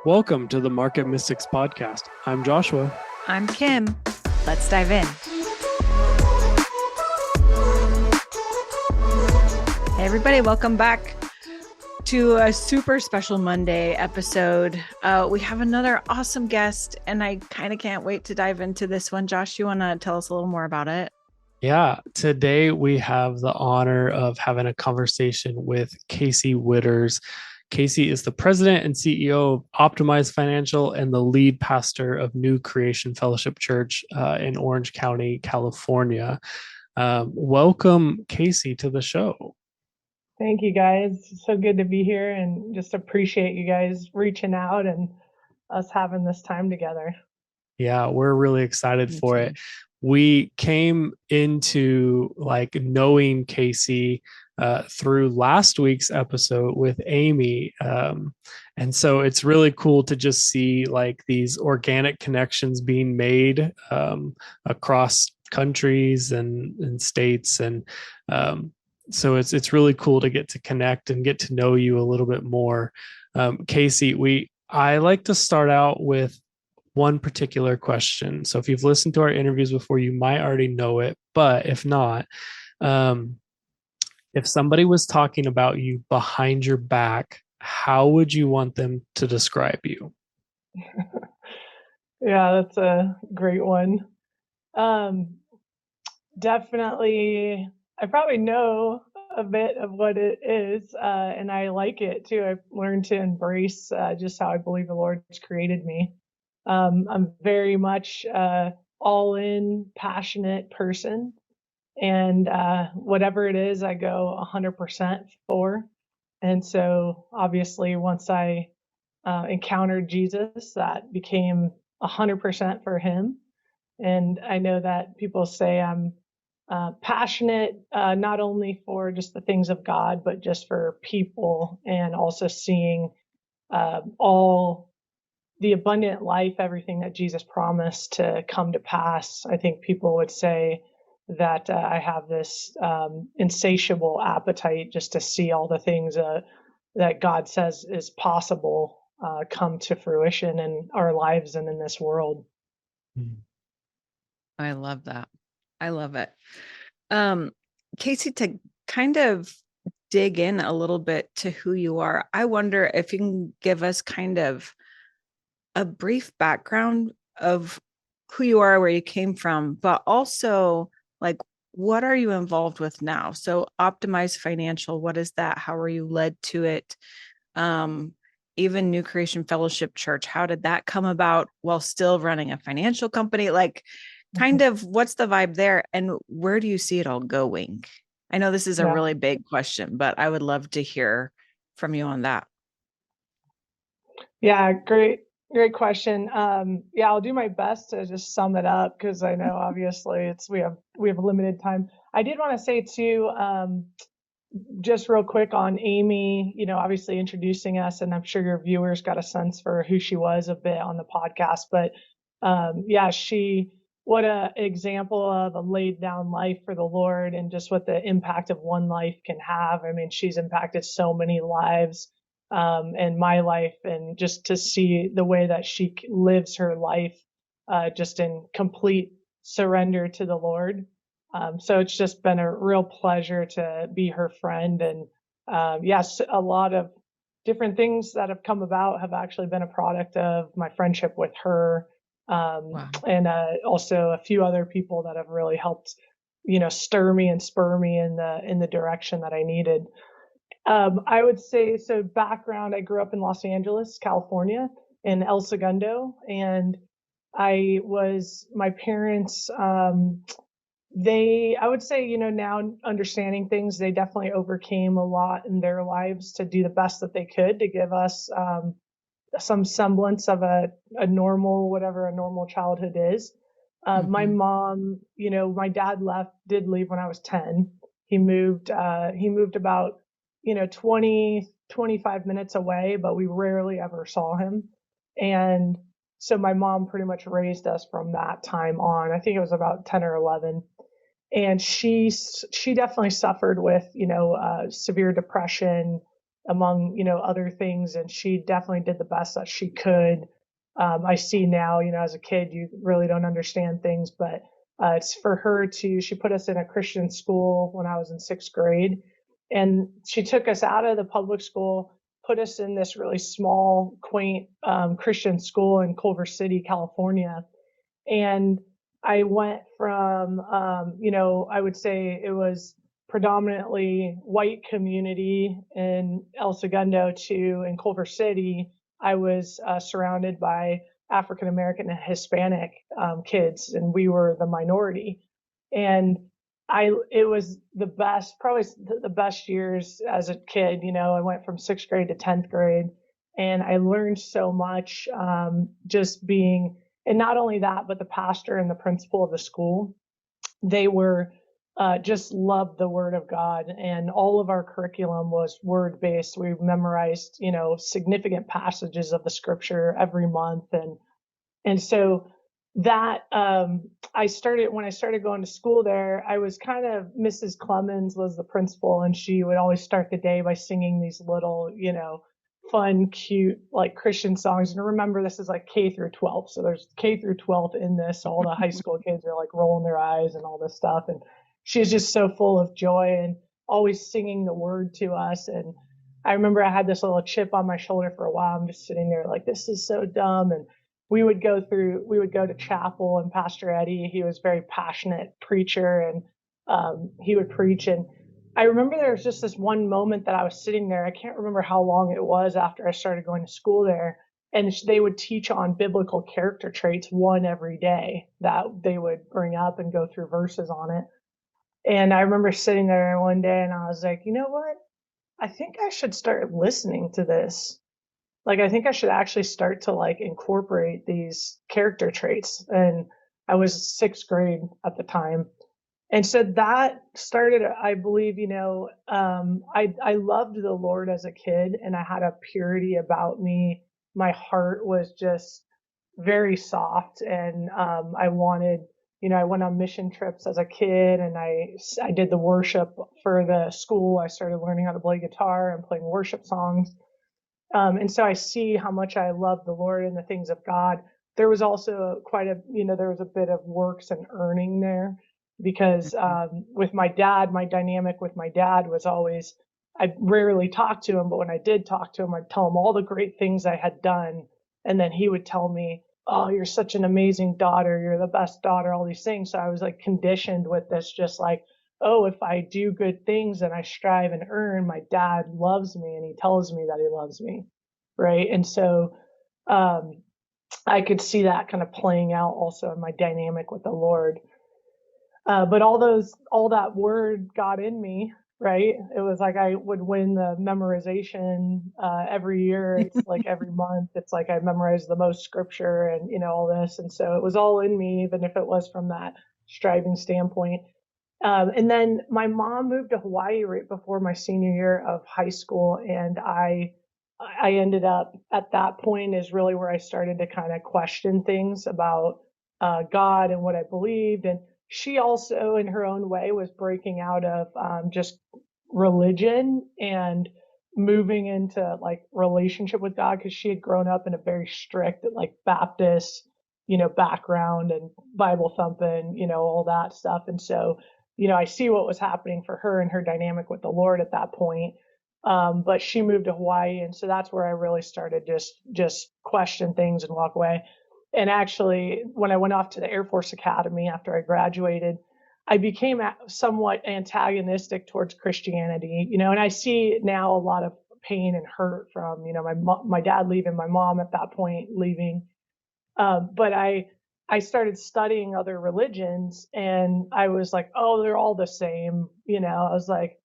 Welcome to the Market Mystics podcast. I'm Joshua. I'm Kim. Let's dive in. Hey, everybody, welcome back to a super special Monday episode. We have another awesome guest, and I kind of can't wait to dive into this one. Josh, you want to tell us a little more about it? Yeah, today we have the honor of having a conversation with Casey Witters. Casey is the president and CEO of Optimize Financial and the lead pastor of New Creation Fellowship Church in Orange County, California. Welcome, Casey, to the show. Thank you, guys. It's so good to be here and just appreciate you guys reaching out and us having this time together. Yeah, we're really excited for it. We came into knowing Casey through last week's episode with Amy. And so it's really cool to just see these organic connections being made across countries and states. And so it's really cool to get to connect and get to know you a little bit more. Casey, I like to start out with one particular question. So if you've listened to our interviews before, you might already know it, but if not, if somebody was talking about you behind your back, how would you want them to describe you? Yeah, that's a great one. Definitely, I probably know a bit of what it is, and I like it too. I've learned to embrace just how I believe the Lord's created me. I'm very much all in, passionate person. And whatever it is, I go 100% for. And so obviously, once I encountered Jesus, that became 100% for him. And I know that people say I'm passionate, not only for just the things of God, but just for people and also seeing all the abundant life, everything that Jesus promised to come to pass. I think people would say that I have this insatiable appetite just to see all the things that God says is possible come to fruition in our lives and in this world. I love that. I love it. Casey, to kind of dig in a little bit to who you are, I wonder if you can give us kind of a brief background of who you are, where you came from, but also what are you involved with now? So Optimize Financial, what is that? How are you led to it? Even New Creation Fellowship Church, how did that come about while still running a financial company? Kind of what's the vibe there, and where do you see it all going? I know this is a really big question, but I would love to hear from you on that. Yeah, great question. I'll do my best to just sum it up because I know obviously we have limited time. I did want to say too, just real quick on Amy, obviously introducing us, and I'm sure your viewers got a sense for who she was a bit on the podcast, but what an example of a laid down life for the Lord and just what the impact of one life can have. I mean, she's impacted so many lives. And my life, and just to see the way that she lives her life just in complete surrender to the Lord. So it's just been a real pleasure to be her friend. And yes, a lot of different things that have come about have actually been a product of my friendship with her. Wow. And also a few other people that have really helped, stir me and spur me in the direction that I needed. I would say, so background, I grew up in Los Angeles, California, in El Segundo, and my parents, I would say, now understanding things, they definitely overcame a lot in their lives to do the best that they could to give us some semblance of a normal, whatever a normal childhood is. My mom, my dad did leave when I was 10. He moved about 20, 25 minutes away, but we rarely ever saw him. And so my mom pretty much raised us from that time on. I think it was about 10 or 11. And she definitely suffered with, severe depression, among, other things. And she definitely did the best that she could. I see now, as a kid, you really don't understand things, but it's for her she put us in a Christian school when I was in 6th grade. And she took us out of the public school, put us in this really small, quaint Christian school in Culver City, California. And I went from, I would say it was predominantly white community in El Segundo to in Culver City. I was surrounded by African American and Hispanic kids, and we were the minority. And it was the best, probably the best years as a kid. I went from 6th grade to 10th grade, and I learned so much just being. And not only that, but the pastor and the principal of the school, they were just loved the word of God. And all of our curriculum was word based. We memorized, significant passages of the scripture every month. And so that when I started going to school there, I was kind of, Mrs. Clemens was the principal, and she would always start the day by singing these little, fun, cute, like Christian songs. And remember, this is like K through 12. So there's K through 12 in this. All the high school kids are like rolling their eyes and all this stuff. And she's just so full of joy and always singing the word to us. And I remember I had this little chip on my shoulder for a while. I'm just sitting there like, this is so dumb. And we would go to chapel, and Pastor Eddie, he was a very passionate preacher, and he would preach. And I remember there was just this one moment that I was sitting there. I can't remember how long it was after I started going to school there. And they would teach on biblical character traits, one every day that they would bring up and go through verses on it. And I remember sitting there one day and I was like, you know what? I think I should start listening to this. Like, I think I should actually start to like incorporate these character traits. And I was 6th grade at the time. And so that started, I believe, I loved the Lord as a kid, and I had a purity about me. My heart was just very soft, and I wanted, I went on mission trips as a kid, and I did the worship for the school. I started learning how to play guitar and playing worship songs. And so I see how much I love the Lord and the things of God. There was also there was a bit of works and earning there, because with my dad, my dynamic with my dad was always, I rarely talked to him, but when I did talk to him, I'd tell him all the great things I had done. And then he would tell me, oh, you're such an amazing daughter. You're the best daughter, all these things. So I was like conditioned with this, just like, oh, if I do good things and I strive and earn, my dad loves me and he tells me that he loves me. Right. And so I could see that kind of playing out also in my dynamic with the Lord. But all that word got in me, right? It was like I would win the memorization every year. It's like every month, it's like I memorized the most scripture and, all this. And so it was all in me, even if it was from that striving standpoint. And then my mom moved to Hawaii right before my senior year of high school. And I ended up at that point is really where I started to kind of question things about God and what I believed. And she also, in her own way, was breaking out of just religion and moving into like relationship with God, because she had grown up in a very strict like Baptist, background and Bible thumping, all that stuff. And so, I see what was happening for her and her dynamic with the Lord at that point. But she moved to Hawaii. And so that's where I really started just question things and walk away. And actually, when I went off to the Air Force Academy after I graduated, I became somewhat antagonistic towards Christianity, and I see now a lot of pain and hurt from, my dad leaving, my mom at that point leaving. But I started studying other religions, and I was like, oh, they're all the same. I was like,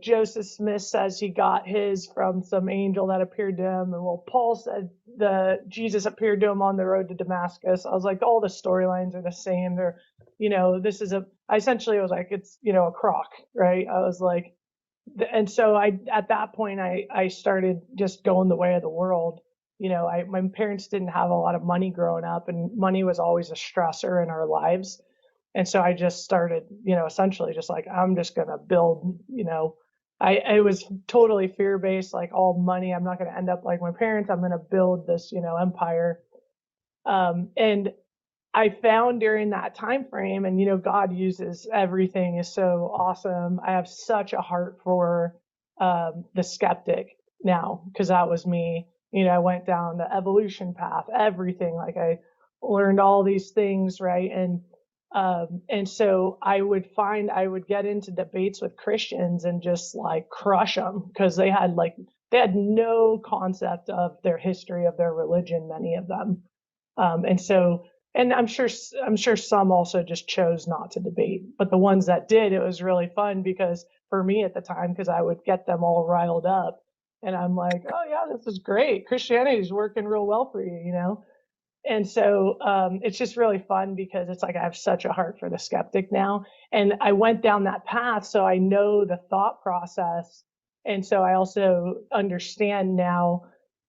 Joseph Smith says he got his from some angel that appeared to him. And well, Paul said Jesus appeared to him on the road to Damascus. I was like, all the storylines are the same. They're, I essentially was like, it's, a crock, right? I was like, and so at that point, I started just going the way of the world. My parents didn't have a lot of money growing up, and money was always a stressor in our lives. And so I just started, essentially just like, I'm just going to build, I was totally fear-based, like all money. I'm not going to end up like my parents. I'm going to build this, empire. And I found during that time frame, and God uses everything is so awesome. I have such a heart for the skeptic now, because that was me. I went down the evolution path, everything. Like I learned all these things, right? And so I would get into debates with Christians and just like crush them, because they had no concept of their history of their religion, many of them. And I'm sure some also just chose not to debate, but the ones that did, it was really fun, because for me at the time, because I would get them all riled up, and I'm like, oh yeah, this is great. Christianity's working real well for you. And so it's just really fun, because it's like I have such a heart for the skeptic now. And I went down that path, so I know the thought process. And so I also understand now,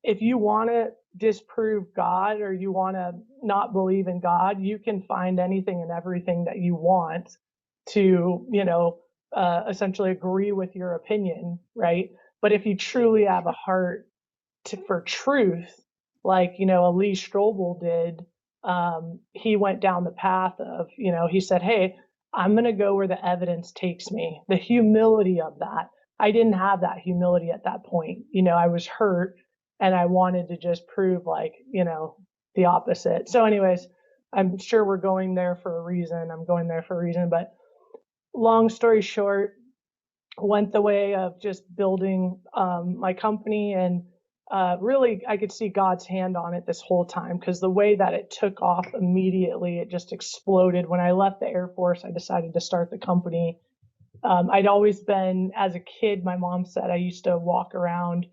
if you want to disprove God, or you want to not believe in God, you can find anything and everything that you want to, essentially agree with your opinion, right? But if you truly have a heart for truth, like a Lee Strobel did, he went down the path of, he said, hey, I'm going to go where the evidence takes me. The humility of that. I didn't have that humility at that point. I was hurt, and I wanted to just prove the opposite. So anyways, I'm sure we're going there for a reason. I'm going there for a reason, but long story short, went the way of just building my company, and really I could see God's hand on it this whole time, because the way that it took off immediately, it just exploded. When I left the Air Force, I decided to start the company. I'd always been, as a kid, my mom said I used to walk around.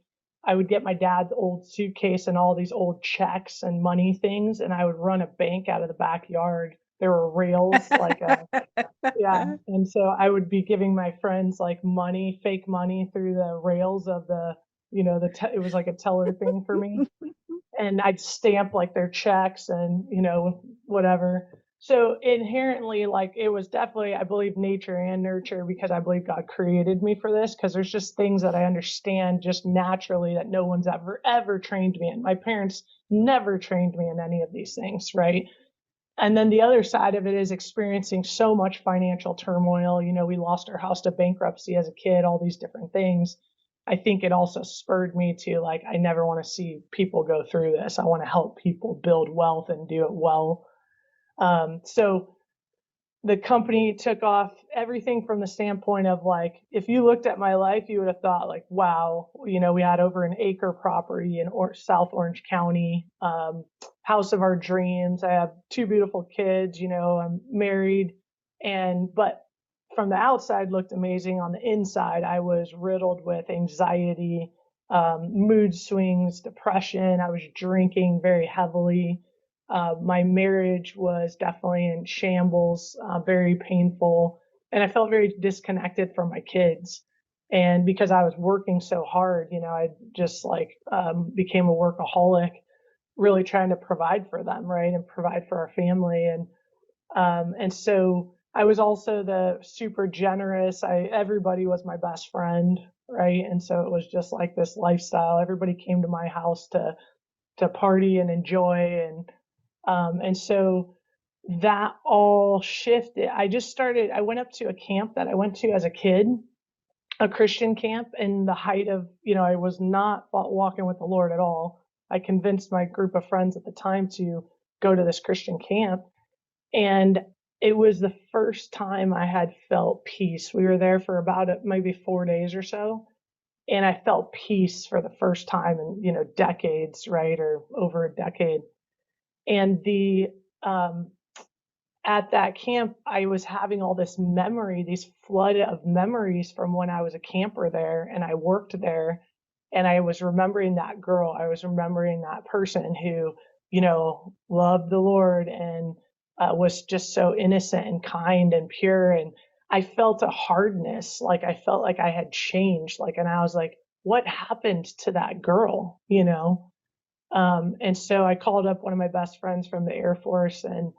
I would get my dad's old suitcase and all these old checks and money things, and I would run a bank out of the backyard. There were rails, yeah. And so I would be giving my friends like money, fake money, through the rails of it was like a teller thing for me. And I'd stamp like their checks and, whatever. So inherently, like, it was definitely, I believe, nature and nurture, because I believe God created me for this, because there's just things that I understand just naturally that no one's ever trained me in. My parents never trained me in any of these things, right? And then the other side of it is experiencing so much financial turmoil. We lost our house to bankruptcy as a kid, all these different things. I think it also spurred me to, like, I never want to see people go through this. I want to help people build wealth and do it well. So the company took off, everything from the standpoint of, like, if you looked at my life, you would have thought, like, wow, we had over an acre property in South Orange County, house of our dreams. I have 2 beautiful kids, I'm married, but from the outside looked amazing. On the inside, I was riddled with anxiety, mood swings, depression. I was drinking very heavily. My marriage was definitely in shambles, very painful. And I felt very disconnected from my kids. And because I was working so hard, I just became a workaholic, really trying to provide for them, right? And provide for our family. And so I was also the super generous. Everybody was my best friend, right? And so it was just like this lifestyle. Everybody came to my house to party and enjoy. And so that all shifted. I went up to a camp that I went to as a kid, a Christian camp, in the height of, I was not walking with the Lord at all. I convinced my group of friends at the time to go to this Christian camp. And it was the first time I had felt peace. We were there for about maybe 4 days or so. And I felt peace for the first time in, decades, right? Or over a decade. And at that camp, I was having all this memory, these flood of memories from when I was a camper there and I worked there. And I was remembering that girl. I was remembering that person who, loved the Lord and was just so innocent and kind and pure. And I felt a hardness, like I felt like I had changed. And I was like, what happened to that girl, And so I called up one of my best friends from the Air Force, and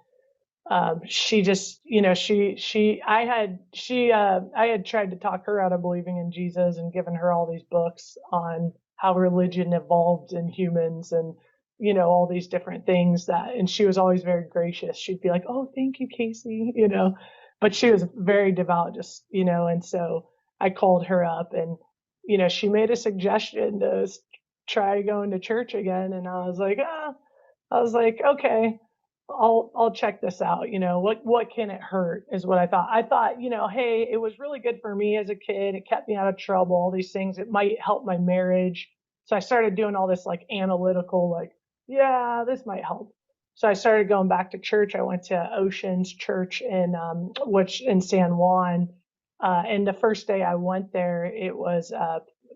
she just, I had tried to talk her out of believing in Jesus and given her all these books on how religion evolved in humans and, all these different things and she was always very gracious. She'd be like, "Oh, thank you, Casey," but she was very devout, just, and so I called her up and, she made a suggestion to try going to church again. And I was like, okay, I'll check this out. What can it hurt is what I thought. I thought, hey, it was really good for me as a kid. It kept me out of trouble, all these things. It might help my marriage. So I started doing all this like analytical, like, yeah, this might help. So I started going back to church. I went to Ocean's Church which in San Juan. And the first day I went there, it was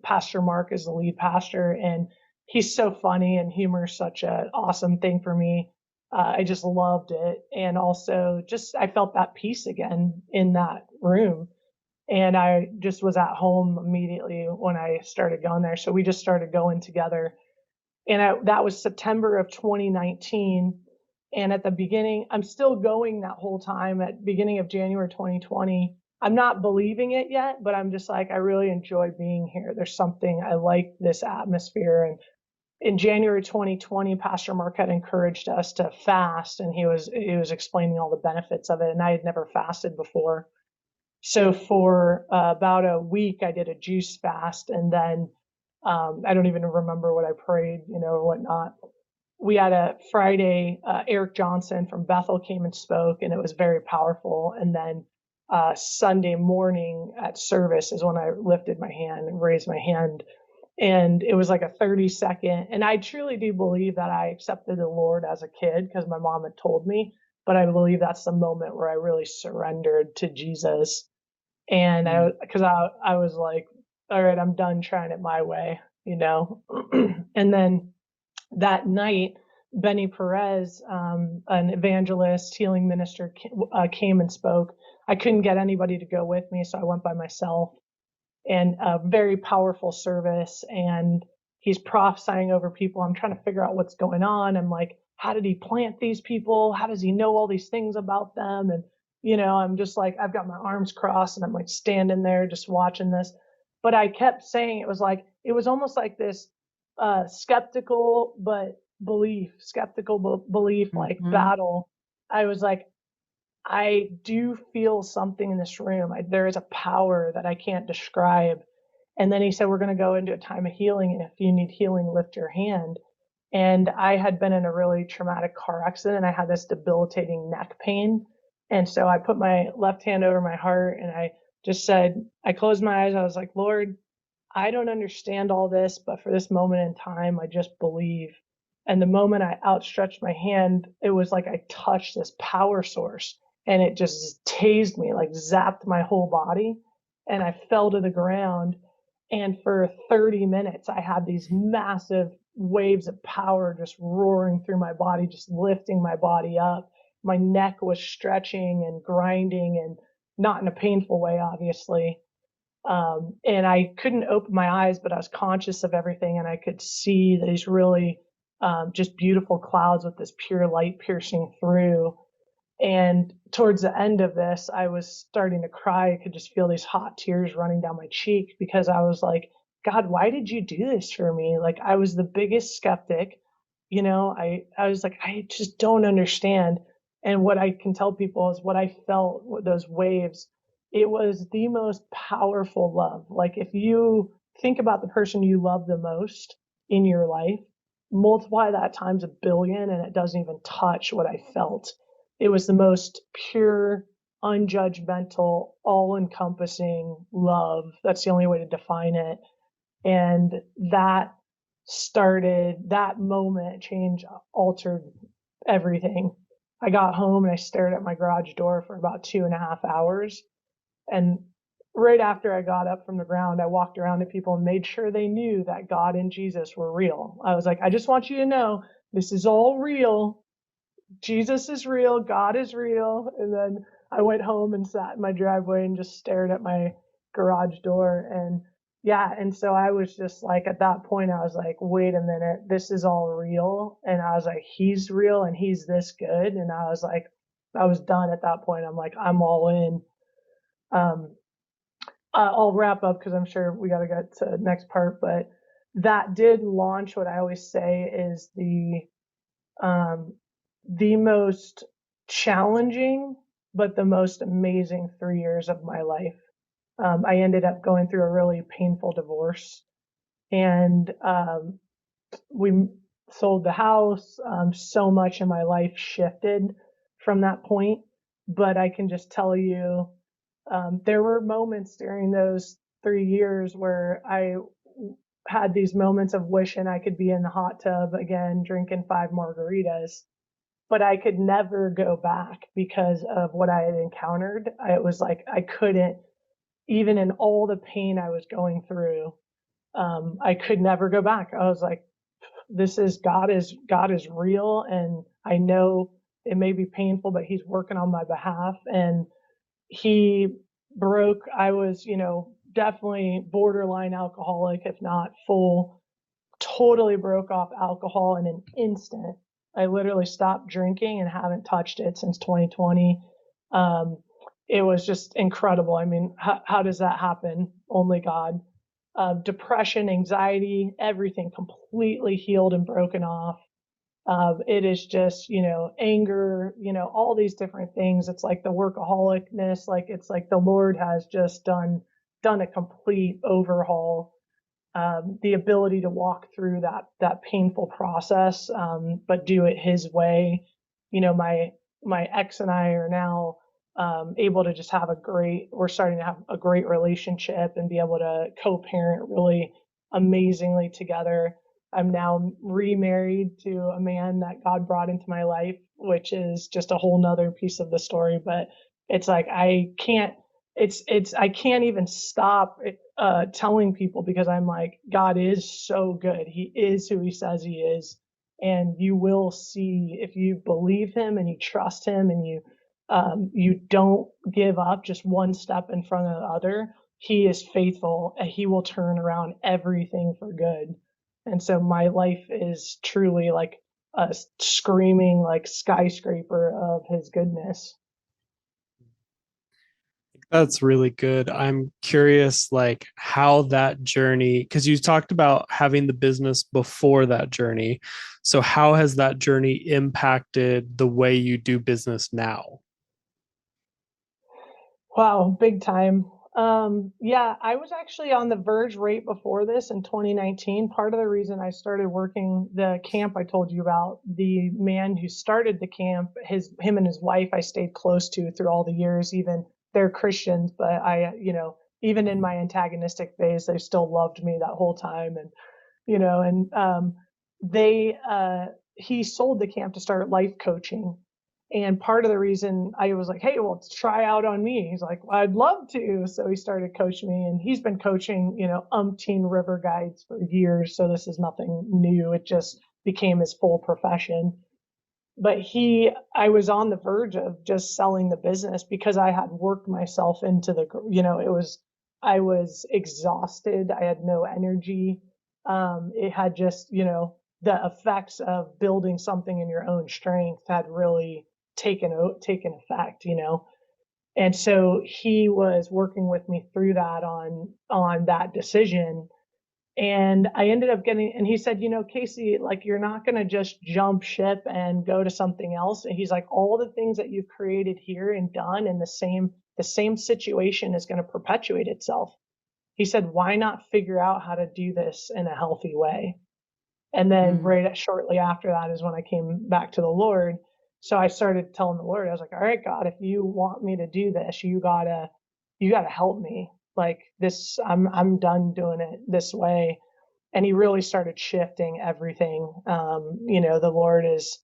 Pastor Mark is the lead pastor, and he's so funny, and humor is such an awesome thing for me. I just loved it. And also I felt that peace again in that room. And I just was at home immediately when I started going there. So we just started going together. And that was September of 2019. And at the beginning, I'm still going that whole time. At beginning of January 2020, I'm not believing it yet, but I'm just like, I really enjoy being here. There's something, I like this atmosphere. And in January 2020, Pastor Mark had encouraged us to fast, and he was explaining all the benefits of it. And I had never fasted before. So for about a week, I did a juice fast, and then I don't even remember what I prayed, or whatnot. We had a Friday, Eric Johnson from Bethel came and spoke, and it was very powerful. And then Sunday morning at service is when I lifted my hand and raised my hand. And it was like a 30-second. And I truly do believe that I accepted the Lord as a kid because my mom had told me. But I believe that's the moment where I really surrendered to Jesus. And because I was like, all right, I'm done trying it my way, And then that night, Benny Perez, an evangelist, healing minister, came and spoke. I couldn't get anybody to go with me, so I went by myself. And a very powerful service. And he's prophesying over people. I'm trying to figure out what's going on. I'm like, how did he plant these people? How does he know all these things about them? And, I'm just like, I've got my arms crossed and I'm like standing there just watching this. But I kept saying, it was almost like this skeptical belief, like battle. I was like, I do feel something in this room. There is a power that I can't describe. And then he said, we're going to go into a time of healing. And if you need healing, lift your hand. And I had been in a really traumatic car accident, and I had this debilitating neck pain. And so I put my left hand over my heart, and I just said, I closed my eyes. I was like, Lord, I don't understand all this, but for this moment in time, I just believe. And the moment I outstretched my hand, it was like I touched this power source. And it just tased me, like zapped my whole body. And I fell to the ground. And for 30 minutes, I had these massive waves of power just roaring through my body, just lifting my body up. My neck was stretching and grinding, and not in a painful way, obviously. And I couldn't open my eyes, but I was conscious of everything. And I could see these really just beautiful clouds with this pure light piercing through. And towards the end of this, I was starting to cry. I could just feel these hot tears running down my cheek because I was like, God, why did you do this for me? Like, I was the biggest skeptic. I was like, I just don't understand. And what I can tell people is what I felt with those waves. It was the most powerful love. Like, if you think about the person you love the most in your life, multiply that times 1 billion, and it doesn't even touch what I felt. It was the most pure, unjudgmental, all-encompassing love. That's the only way to define it. And that moment altered everything. I got home and I stared at my garage door for about 2.5 hours. And right after I got up from the ground, I walked around to people and made sure they knew that God and Jesus were real. I was like, I just want you to know this is all real. Jesus is real. God is real. And then I went home and sat in my driveway and just stared at my garage door. And and so I was just like, at that point, I was like, wait a minute, this is all real. And I was like, he's real and he's this good. And I was like, was done at that point. I'm like, I'm all in. I'll wrap up because I'm sure we got to get to the next part, but that did launch what I always say is the most challenging, but the most amazing 3 years of my life. I ended up going through a really painful divorce, and we sold the house. So much in my life shifted from that point, but I can just tell you, there were moments during those 3 years where I had these moments of wishing I could be in the hot tub again, drinking 5 margaritas, but I could never go back because of what I had encountered. It was like I couldn't, even in all the pain I was going through, I could never go back. I was like, this is God is real, and I know it may be painful, but He's working on my behalf. And He broke. I was, definitely borderline alcoholic, if not full. Totally broke off alcohol in an instant. I literally stopped drinking and haven't touched it since 2020. It was just incredible. I mean, how does that happen? Only God. Depression, anxiety, everything completely healed and broken off. It is just, anger, all these different things. It's like the workaholicness, like it's like the Lord has just done a complete overhaul. The ability to walk through that painful process, but do it His way. My ex and I are now able to just we're starting to have a great relationship and be able to co-parent really amazingly together. I'm now remarried to a man that God brought into my life, which is just a whole nother piece of the story. But it's like I can't even stop telling people, because I'm like, God is so good. He is who He says He is, and you will see, if you believe Him and you trust Him and you don't give up just one step in front of the other. He is faithful, and He will turn around everything for good. And so my life is truly like a screaming like skyscraper of His goodness. That's really good. I'm curious, like, how that journey, because you talked about having the business before that journey. So how has that journey impacted the way you do business now? Wow, big time. Yeah, I was actually on the verge right before this in 2019. Part of the reason I started working the camp I told you about, the man who started the camp, him and his wife, I stayed close to through all the years. Even they're Christians, but even in my antagonistic phase, they still loved me that whole time. And, they, he sold the camp to start life coaching. And part of the reason I was like, hey, well, try out on me. He's like, well, I'd love to. So he started coaching me, and he's been coaching, umpteen river guides for years. So this is nothing new. It just became his full profession. But I was on the verge of just selling the business because I had worked myself into I was exhausted. I had no energy. It had just, the effects of building something in your own strength had really taken effect. And so he was working with me through that on that decision. And I ended up and he said, Casey, like, you're not going to just jump ship and go to something else. And he's like, all the things that you've created here and done in the same situation is going to perpetuate itself. He said, why not figure out how to do this in a healthy way? And then shortly after that is when I came back to the Lord. So I started telling the Lord, I was like, all right, God, if you want me to do this, you gotta help me. Like this, I'm done doing it this way. And He really started shifting everything. The Lord is,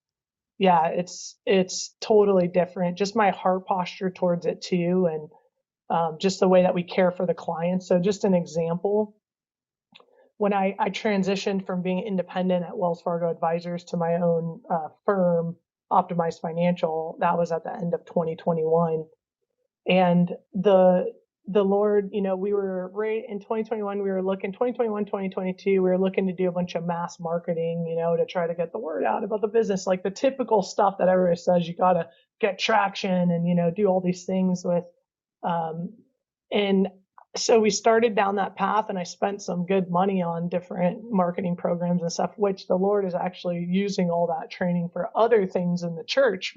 yeah, it's totally different. Just my heart posture towards it too. And just the way that we care for the clients. So just an example, when I transitioned from being independent at Wells Fargo Advisors to my own firm, Optimized Financial, that was at the end of 2021. And the Lord, we were right in 2021, we were looking 2021, 2022, we were looking to do a bunch of mass marketing, to try to get the word out about the business, like the typical stuff that everybody says you got to get traction and, do all these things with, and so we started down that path, and I spent some good money on different marketing programs and stuff, which the Lord is actually using all that training for other things in the church,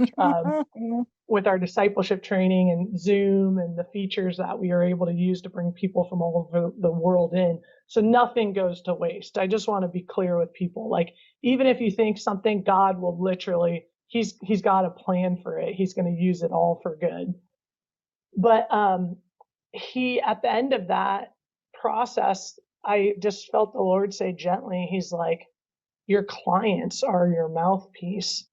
with our discipleship training and Zoom and the features that we are able to use to bring people from all over the world in. So nothing goes to waste. I just want to be clear with people. Like, even if you think something, God will literally, he's got a plan for it. He's going to use it all for good. But, at the end of that process, I just felt the Lord say gently, he's like, your clients are your mouthpiece.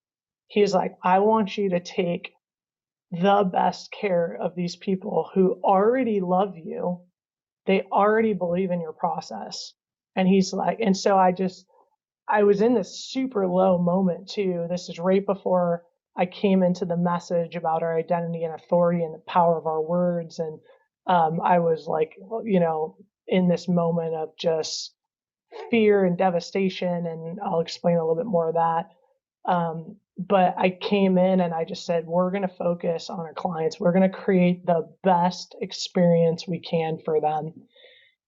He's like, I want you to take the best care of these people who already love you. They already believe in your process. And he's like, and so I was in this super low moment too. This is right before I came into the message about our identity and authority and the power of our words. And I was like, in this moment of just fear and devastation. And I'll explain a little bit more of that. But I came in and I just said, we're going to focus on our clients. We're going to create the best experience we can for them.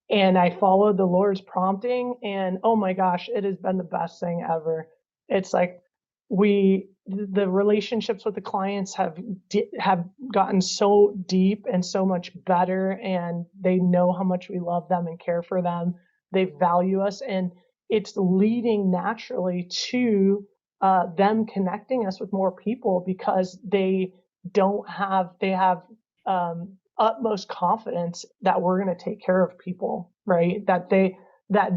And I followed the Lord's prompting, and oh my gosh, it has been the best thing ever. It's like the relationships with the clients have gotten so deep and so much better, and they know how much we love them and care for them. They value us, and it's leading naturally to them connecting us with more people, because they have utmost confidence that we're going to take care of people, right? That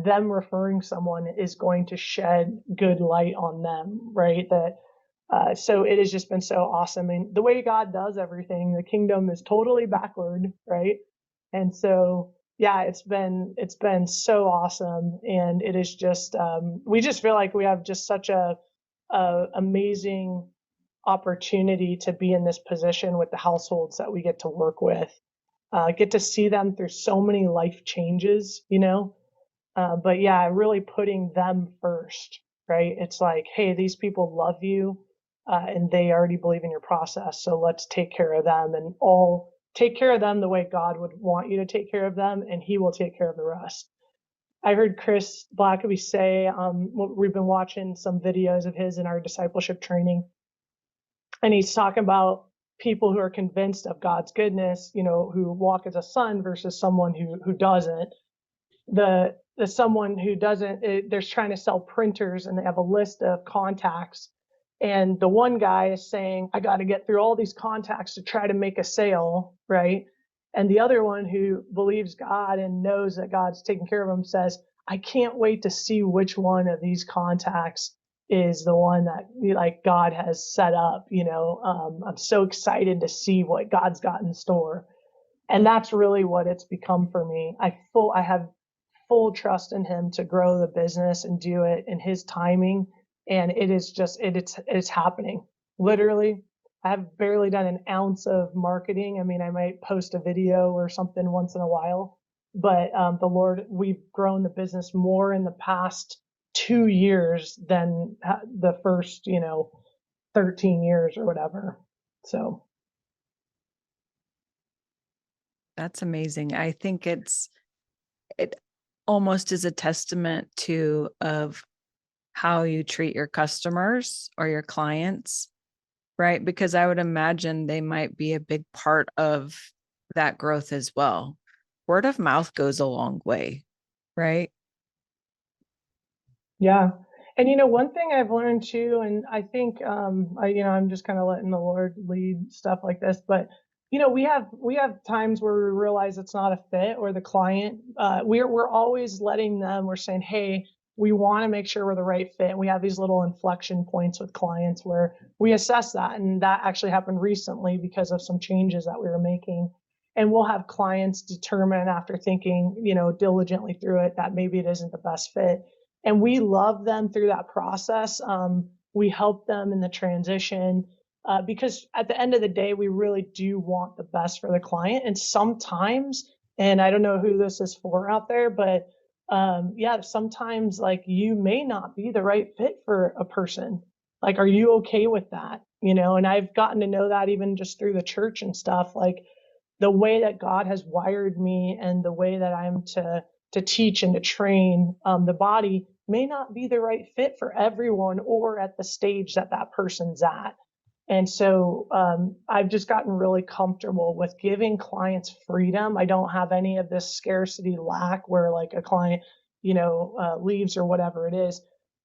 them referring someone is going to shed good light on them, right? So it has just been so awesome. And the way God does everything, the kingdom is totally backward, right? And so, yeah, it's been so awesome. And it is just, we just feel like we have just such a amazing opportunity to be in this position with the households that we get to work with, get to see them through so many life changes, but yeah, really putting them first, right? It's like, hey, these people love you, and they already believe in your process. So let's take care of them, and all take care of them the way God would want you to take care of them, and he will take care of the rest. I heard Chris Blackaby say, we've been watching some videos of his in our discipleship training, and he's talking about people who are convinced of God's goodness, who walk as a son versus someone who doesn't. The someone who doesn't, they're trying to sell printers, and they have a list of contacts. And the one guy is saying, I got to get through all these contacts to try to make a sale, right? And the other one, who believes God and knows that God's taking care of him, says, I can't wait to see which one of these contacts is the one that God has set up. I'm so excited to see what God's got in store. And that's really what it's become for me. I have full trust in him to grow the business and do it in his timing. And it is just, it's happening. Literally, I have barely done an ounce of marketing. I mean, I might post a video or something once in a while, but the Lord, we've grown the business more in the past 2 years than the first, 13 years or whatever. So. That's amazing. I think it almost is a testament of how you treat your customers or your clients, right? Because I would imagine they might be a big part of that growth as well. Word of mouth goes a long way, right? Yeah. And, one thing I've learned too, and I think, I'm just kind of letting the Lord lead stuff like this, but we have times where we realize it's not a fit, or the client, we're always letting them, we're saying, hey, we want to make sure we're the right fit. And we have these little inflection points with clients where we assess that. And that actually happened recently because of some changes that we were making. And we'll have clients determine, after thinking, diligently through it, that maybe it isn't the best fit. And we love them through that process. We help them in the transition. because at the end of the day, we really do want the best for the client. And sometimes, and I don't know who this is for out there, but yeah, sometimes like you may not be the right fit for a person. Like, are you okay with that? And I've gotten to know that even just through the church and stuff, like the way that God has wired me and the way that I'm to teach and to train the body may not be the right fit for everyone or at the stage that that person's at. And so I've just gotten really comfortable with giving clients freedom. I don't have any of this scarcity lack where like a client, leaves or whatever it is.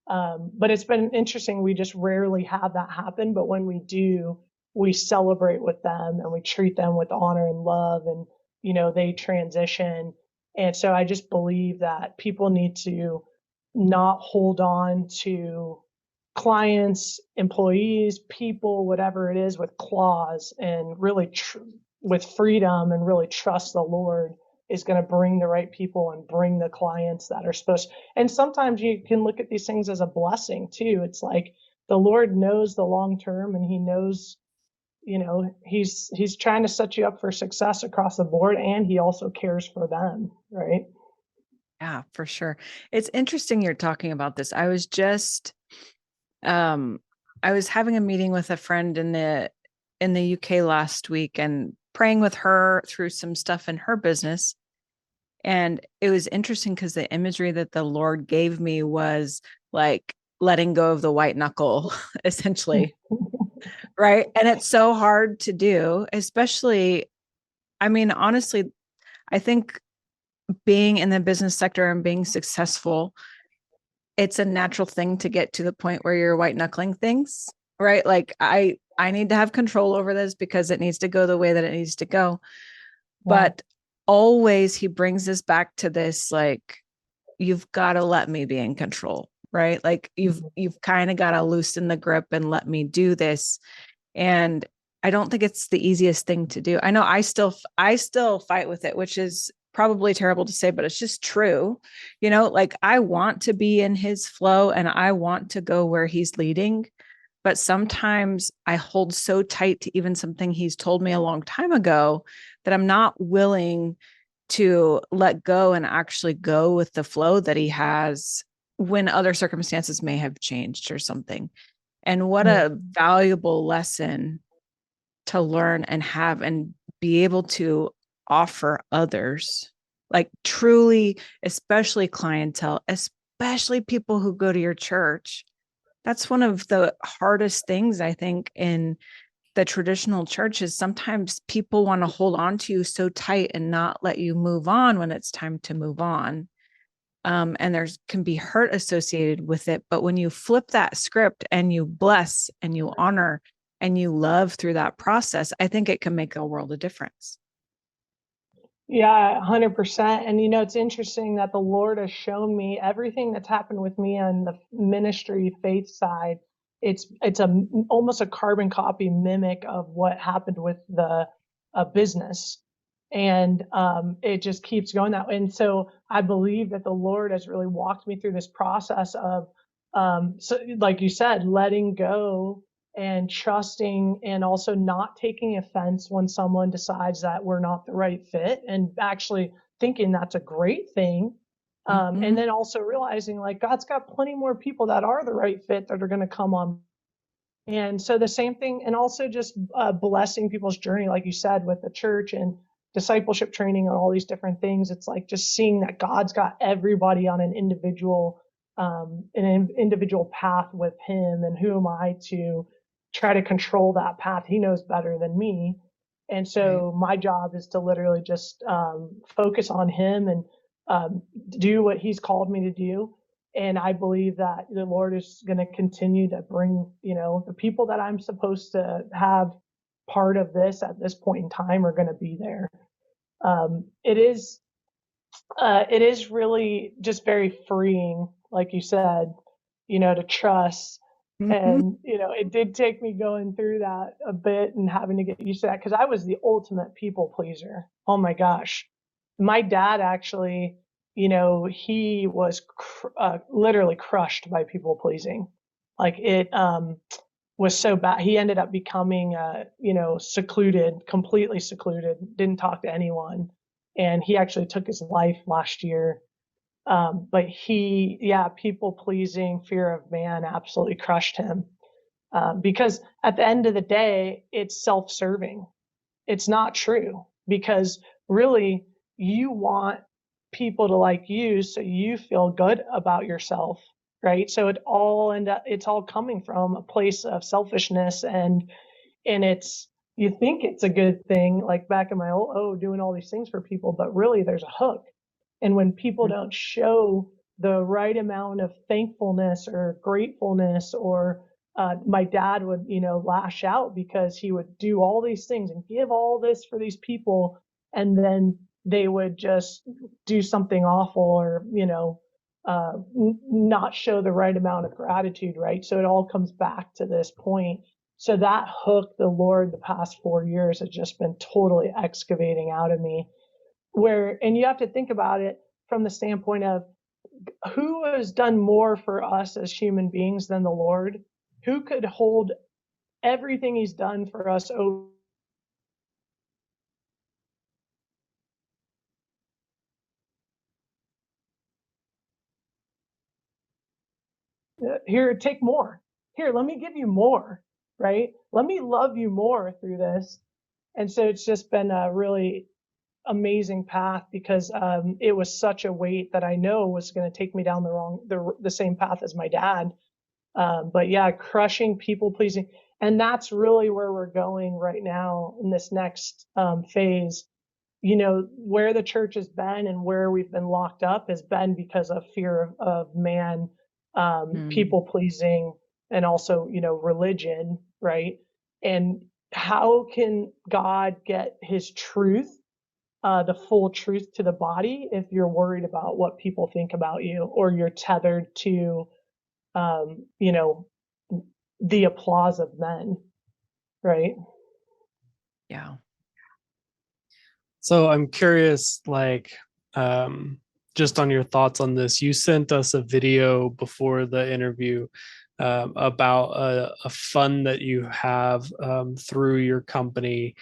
But it's been interesting. We just rarely have that happen. But when we do, we celebrate with them and we treat them with honor and love, and, they transition. And so I just believe that people need to not hold on to clients, employees, people, whatever it is, with claws, and really with freedom, and really trust the Lord is going to bring the right people and bring the clients that are supposed. And sometimes you can look at these things as a blessing too. It's like the Lord knows the long term, and he knows, he's trying to set you up for success across the board, and he also cares for them, right? Yeah, for sure. It's interesting you're talking about this. I was having a meeting with a friend in the UK last week and praying with her through some stuff in her business. And it was interesting because the imagery that the Lord gave me was like letting go of the white knuckle, essentially. Right. And it's so hard to do, especially, I mean, honestly, I think being in the business sector and being successful, it's a natural thing to get to the point where you're white knuckling things, right? Like I need to have control over this because it needs to go the way that it needs to go. Yeah. But always he brings us back to this, like, you've got to let me be in control, right? Like you've kind of got to loosen the grip and let me do this. And I don't think it's the easiest thing to do. I know I still fight with it, which is probably terrible to say, but it's just true. Like I want to be in his flow and I want to go where he's leading. But sometimes I hold so tight to even something he's told me a long time ago that I'm not willing to let go and actually go with the flow that he has when other circumstances may have changed or something. And what a valuable lesson to learn and have and be able to offer others, like truly, especially clientele, especially people who go to your church. That's one of the hardest things, I think, in the traditional church is sometimes people want to hold on to you so tight and not let you move on when it's time to move on. And there's can be hurt associated with it. But when you flip that script and you bless and you honor and you love through that process, I think it can make a world of difference. Yeah, 100%. And, it's interesting that the Lord has shown me everything that's happened with me on the ministry faith side. It's almost a carbon copy mimic of what happened with the business. And it just keeps going that way. And so I believe that the Lord has really walked me through this process of, so like you said, letting go and trusting, and also not taking offense when someone decides that we're not the right fit, and actually thinking that's a great thing. And then also realizing like God's got plenty more people that are the right fit that are going to come on. And so the same thing, and also just blessing people's journey, like you said, with the church and discipleship training and all these different things. It's like just seeing that God's got everybody on an individual path with him, and who am I to try to control that path? He knows better than me. And so my job is to literally just focus on him and do what he's called me to do. And I believe that the Lord is going to continue to bring, the people that I'm supposed to have part of this at this point in time are going to be there. It is really just very freeing, like you said, to trust. And, it did take me going through that a bit and having to get used to that, because I was the ultimate people pleaser. Oh my gosh. My dad actually, he was literally crushed by people pleasing. Like was so bad. He ended up becoming, secluded, completely secluded, didn't talk to anyone. And he actually took his life last year. But people pleasing, fear of man absolutely crushed him. Because at the end of the day, it's self-serving. It's not true, because really you want people to like you so you feel good about yourself, right? So it's all coming from a place of selfishness, and you think it's a good thing, like back in my doing all these things for people, but really there's a hook. And when people don't show the right amount of thankfulness or gratefulness, or my dad would, lash out because he would do all these things and give all this for these people, and then they would just do something awful, or, not show the right amount of gratitude, right? So it all comes back to this point. So that hook, the Lord, the past 4 years has just been totally excavating out of me. And you have to think about it from the standpoint of who has done more for us as human beings than the Lord? Who could hold everything he's done for us over? Here, take more. Here, let me give you more, right? Let me love you more through this. And so it's just been a really amazing path, because it was such a weight that I know was going to take me down the same path as my dad. But yeah, crushing, people pleasing. And that's really where we're going right now in this next phase. Where the church has been and where we've been locked up has been because of fear of man, people pleasing, and also, religion, right? And how can God get his truth, the full truth to the body, if you're worried about what people think about you, or you're tethered to, the applause of men, right? Yeah. So I'm curious, just on your thoughts on this. You sent us a video before the interview about a fund that you have through your company.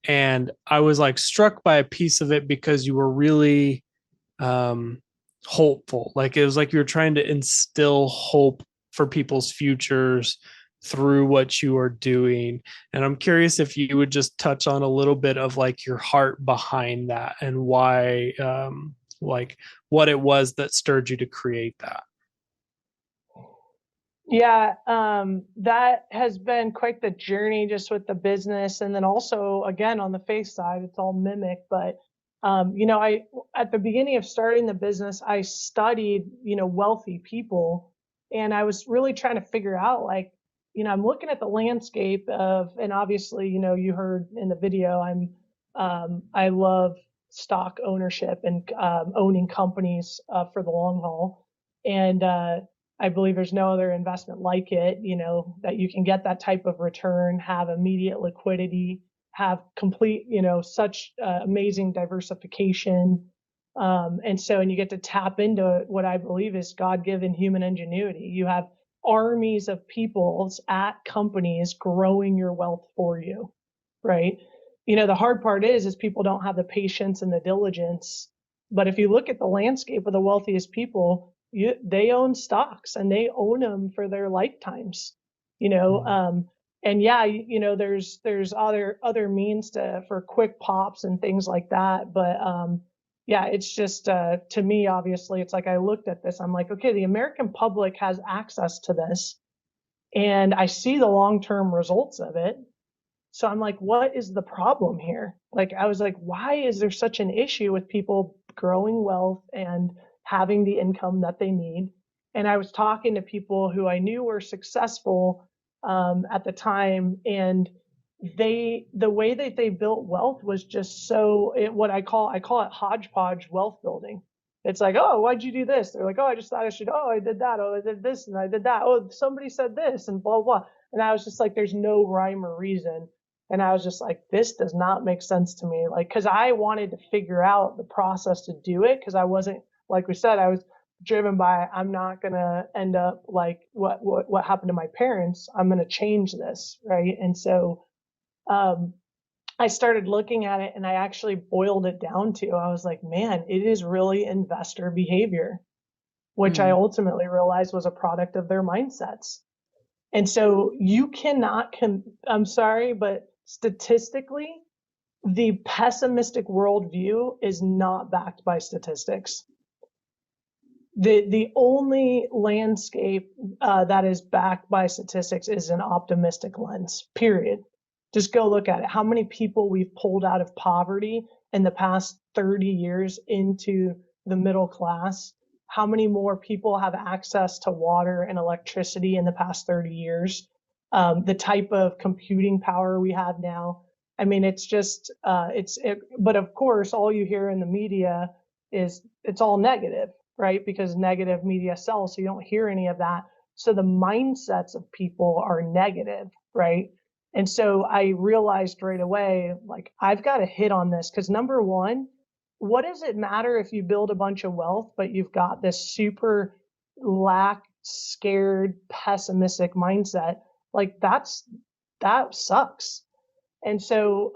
And I was struck by a piece of it because you were really hopeful. It was like you were trying to instill hope for people's futures through what you are doing. And I'm curious if you would just touch on a little bit of your heart behind that, and why, what it was that stirred you to create that. Yeah, that has been quite the journey, just with the business. And then also, again, on the faith side, it's all mimic. But, at the beginning of starting the business, I studied, wealthy people. And I was really trying to figure out, I'm looking at the landscape and obviously, you heard in the video, I love stock ownership and owning companies for the long haul. And I believe there's no other investment like it, that you can get that type of return, have immediate liquidity, have complete, such amazing diversification. And you get to tap into what I believe is God-given human ingenuity. You have armies of people at companies growing your wealth for you, right? The hard part is people don't have the patience and the diligence. But if you look at the landscape of the wealthiest people, they own stocks, and they own them for their lifetimes, and there's other means for quick pops and things like that. But it's just to me, obviously, it's I looked at this, I'm like, okay, the American public has access to this, and I see the long-term results of it. So I'm like, what is the problem here? I was like, why is there such an issue with people growing wealth and having the income that they need? And I was talking to people who I knew were successful at the time, and the way that they built wealth was just what I call it hodgepodge wealth building. It's like, oh, why'd you do this? They're like, oh, I just thought I should. Oh, I did that. Oh, I did this and I did that. Oh, somebody said this and blah, blah. And I was just like, there's no rhyme or reason. And I was just like, this does not make sense to me. Cause I wanted to figure out the process to do it. Cause I wasn't, like we said, driven by, I'm not going to end up like what happened to my parents. I'm going to change this. Right. And so, I started looking at it and I actually boiled it down to, I was like, man, it is really investor behavior, which I ultimately realized was a product of their mindsets. And so you cannot, I'm sorry, but statistically, the pessimistic worldview is not backed by statistics. The only landscape that is backed by statistics is an optimistic lens, period. Just go look at it. How many people we've pulled out of poverty in the past 30 years into the middle class? How many more people have access to water and electricity in the past 30 years? The type of computing power we have now. I mean, it's just, but of course, all you hear in the media is it's all negative, right? Because negative media sells, so you don't hear any of that. So the mindsets of people are negative, right? And so I realized right away, like, I've got to hit on this because number one, what does it matter if you build a bunch of wealth, but you've got this super scared, pessimistic mindset? Like that sucks. And so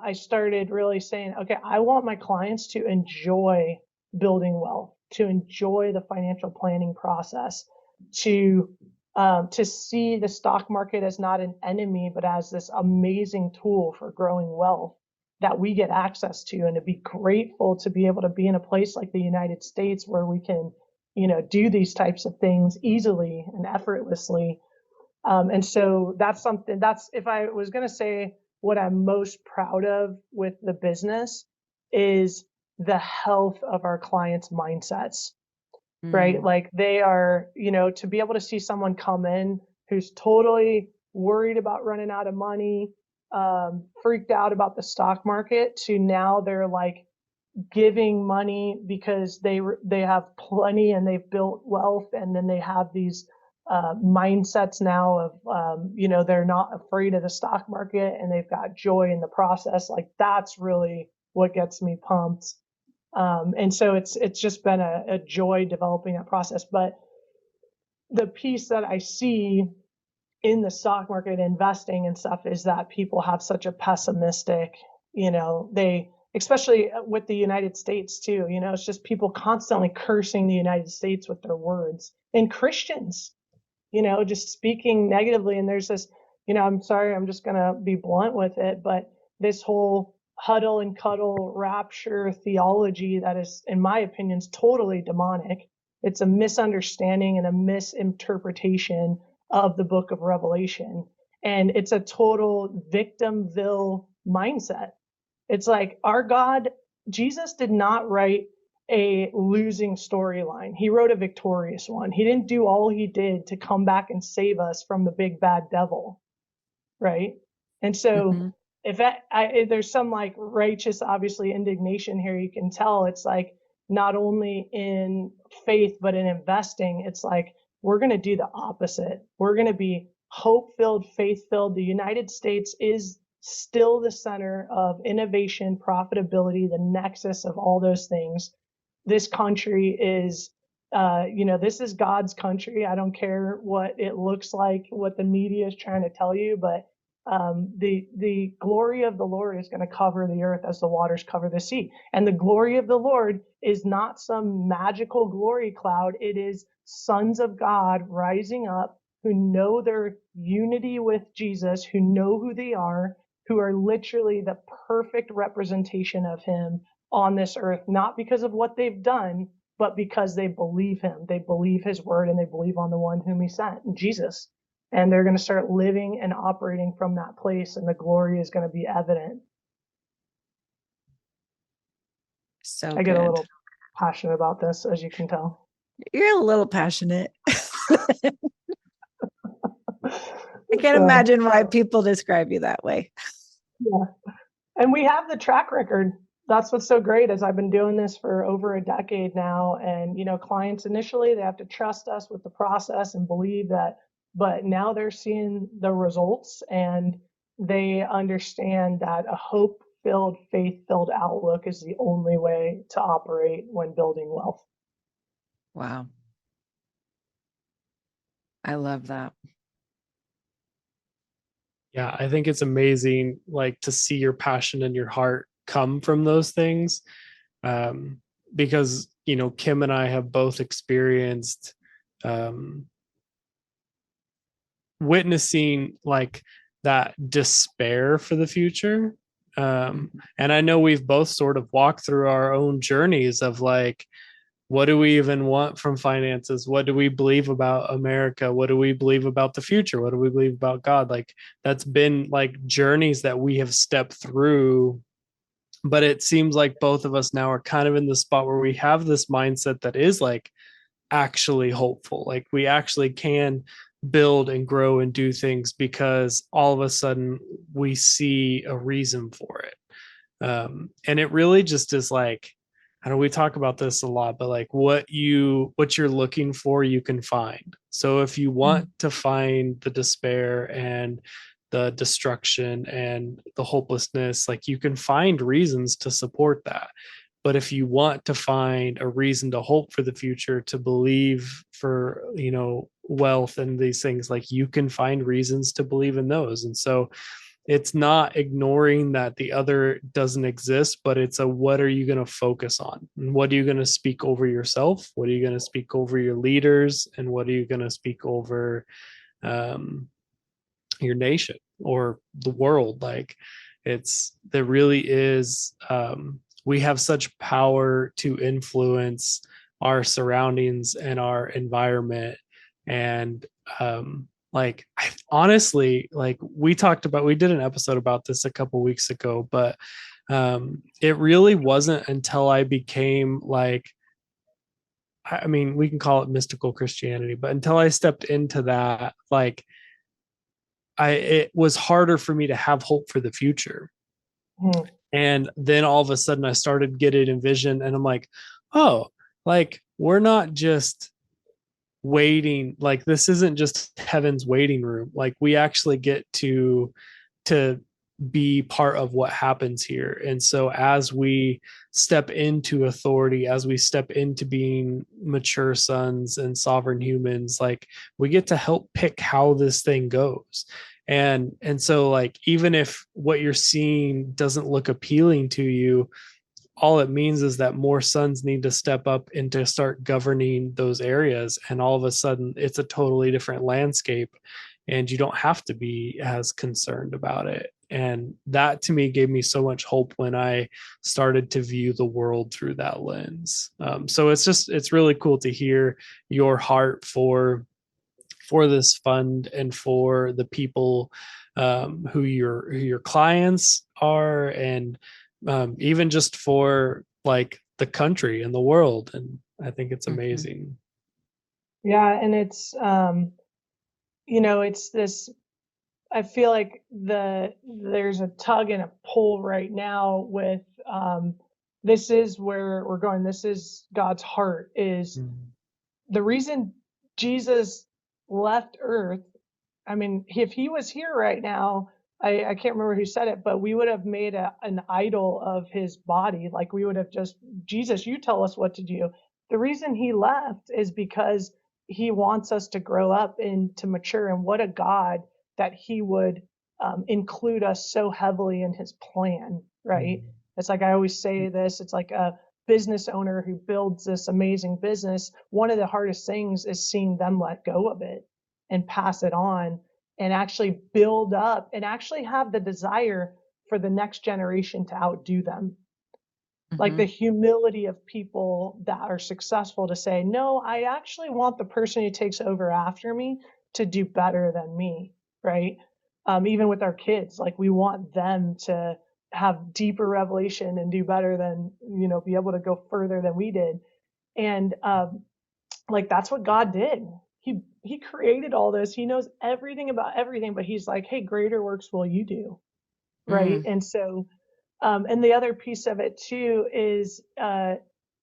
I started really saying, okay, I want my clients to enjoy building wealth, to enjoy the financial planning process, to see the stock market as not an enemy, but as this amazing tool for growing wealth that we get access to, and to be grateful to be able to be in a place like the United States where we can, do these types of things easily and effortlessly. And so that's something if I was going to say what I'm most proud of with the business is the health of our clients' mindsets, right? Like they are, to be able to see someone come in who's totally worried about running out of money, freaked out about the stock market, to now they're like giving money because they have plenty and they've built wealth, and then they have these mindsets now of they're not afraid of the stock market and they've got joy in the process. Like that's really what gets me pumped. And so it's just been a joy developing that process. But the piece that I see in the stock market investing and stuff is that people have such a pessimistic, especially with the United States too, it's just people constantly cursing the United States with their words, and Christians, just speaking negatively. And there's this, I'm sorry, I'm just going to be blunt with it, but this whole huddle and cuddle rapture theology that is, in my opinion, is totally demonic. It's a misunderstanding and a misinterpretation of the book of Revelation. And it's a total victimville mindset. It's like our God, Jesus did not write a losing storyline. He wrote a victorious one. He didn't do all he did to come back and save us from the big bad devil, right? And so if there's some like righteous, obviously, indignation here, you can tell it's like not only in faith, but in investing, it's like we're going to do the opposite. We're going to be hope-filled, faith-filled. The United States is still the center of innovation, profitability, the nexus of all those things. This country is, this is God's country. I don't care what it looks like, what the media is trying to tell you, but the glory of the Lord is going to cover the earth as the waters cover the sea. And the glory of the Lord is not some magical glory cloud. It is sons of God rising up who know their unity with Jesus, who know who they are, who are literally the perfect representation of him on this earth, not because of what they've done, but because they believe him. They believe his word, and they believe on the one whom he sent, Jesus. And they're going to start living and operating from that place, and the glory is going to be evident. So I get a little passionate about this, as you can tell. You're a little passionate. I can't imagine why people describe you that way. Yeah. And we have the track record. That's what's so great, is I've been doing this for over a decade now. And, clients initially, they have to trust us with the process and believe that, but now they're seeing the results, and they understand that a hope-filled, faith-filled outlook is the only way to operate when building wealth. Wow. I love that. Yeah, I think it's amazing, like, to see your passion and your heart come from those things. Because, Kim and I have both experienced um, witnessing like that despair for the future. And I know we've both sort of walked through our own journeys of like, what do we even want from finances? What do we believe about America? What do we believe about the future? What do we believe about God? Like, that's been like journeys that we have stepped through. But it seems like both of us now are kind of in the spot where we have this mindset that is like actually hopeful. Like, we actually can build and grow and do things because all of a sudden we see a reason for it. And it really just is like, I know we talk about this a lot, but like what you're looking for, you can find. So if you want to find the despair and the destruction and the hopelessness, like, you can find reasons to support that. But if you want to find a reason to hope for the future, to believe for, wealth and these things, like, you can find reasons to believe in those. And so it's not ignoring that the other doesn't exist, but it's what are you going to focus on? And what are you going to speak over yourself? What are you going to speak over your leaders? And what are you going to speak over um, your nation or the world? Like, there really is, we have such power to influence our surroundings and our environment. And like, honestly, like, we did an episode about this a couple weeks ago, but it really wasn't until I became like, I mean, we can call it mystical Christianity, but until I stepped into that, like, it was harder for me to have hope for the future. Mhm. And then all of a sudden I started getting a vision, and I'm like, oh, like, we're not just waiting. Like, this isn't just heaven's waiting room. Like, we actually get to be part of what happens here. And so as we step into authority, as we step into being mature sons and sovereign humans, like, we get to help pick how this thing goes. And so, like, even if what you're seeing doesn't look appealing to you, all it means is that more sons need to step up and to start governing those areas. And all of a sudden it's a totally different landscape, and you don't have to be as concerned about it. And that to me gave me so much hope when I started to view the world through that lens. So it's really cool to hear your heart for this fund and for the people who your clients are, and even just for like the country and the world. And I think it's amazing. Yeah, and it's it's this, I feel like there's a tug and a pull right now with this is where we're going. This is God's heart, is the reason Jesus left Earth. I mean, if he was here right now, I can't remember who said it, but we would have made an idol of his body. Like, we would have just, Jesus, you tell us what to do. The reason he left is because he wants us to grow up and to mature. And what a God that he would include us so heavily in his plan, right? It's like, I always say this, it's like a business owner who builds this amazing business. One of the hardest things is seeing them let go of it and pass it on, and actually build up and actually have the desire for the next generation to outdo them. Like, the humility of people that are successful to say, no, I actually want the person who takes over after me to do better than me, right? Even with our kids, like, we want them to have deeper revelation and do better than, be able to go further than we did. And like, that's what God did. He created all this. He knows everything about everything, but he's like, hey, greater works will you do, right? And so and the other piece of it too is I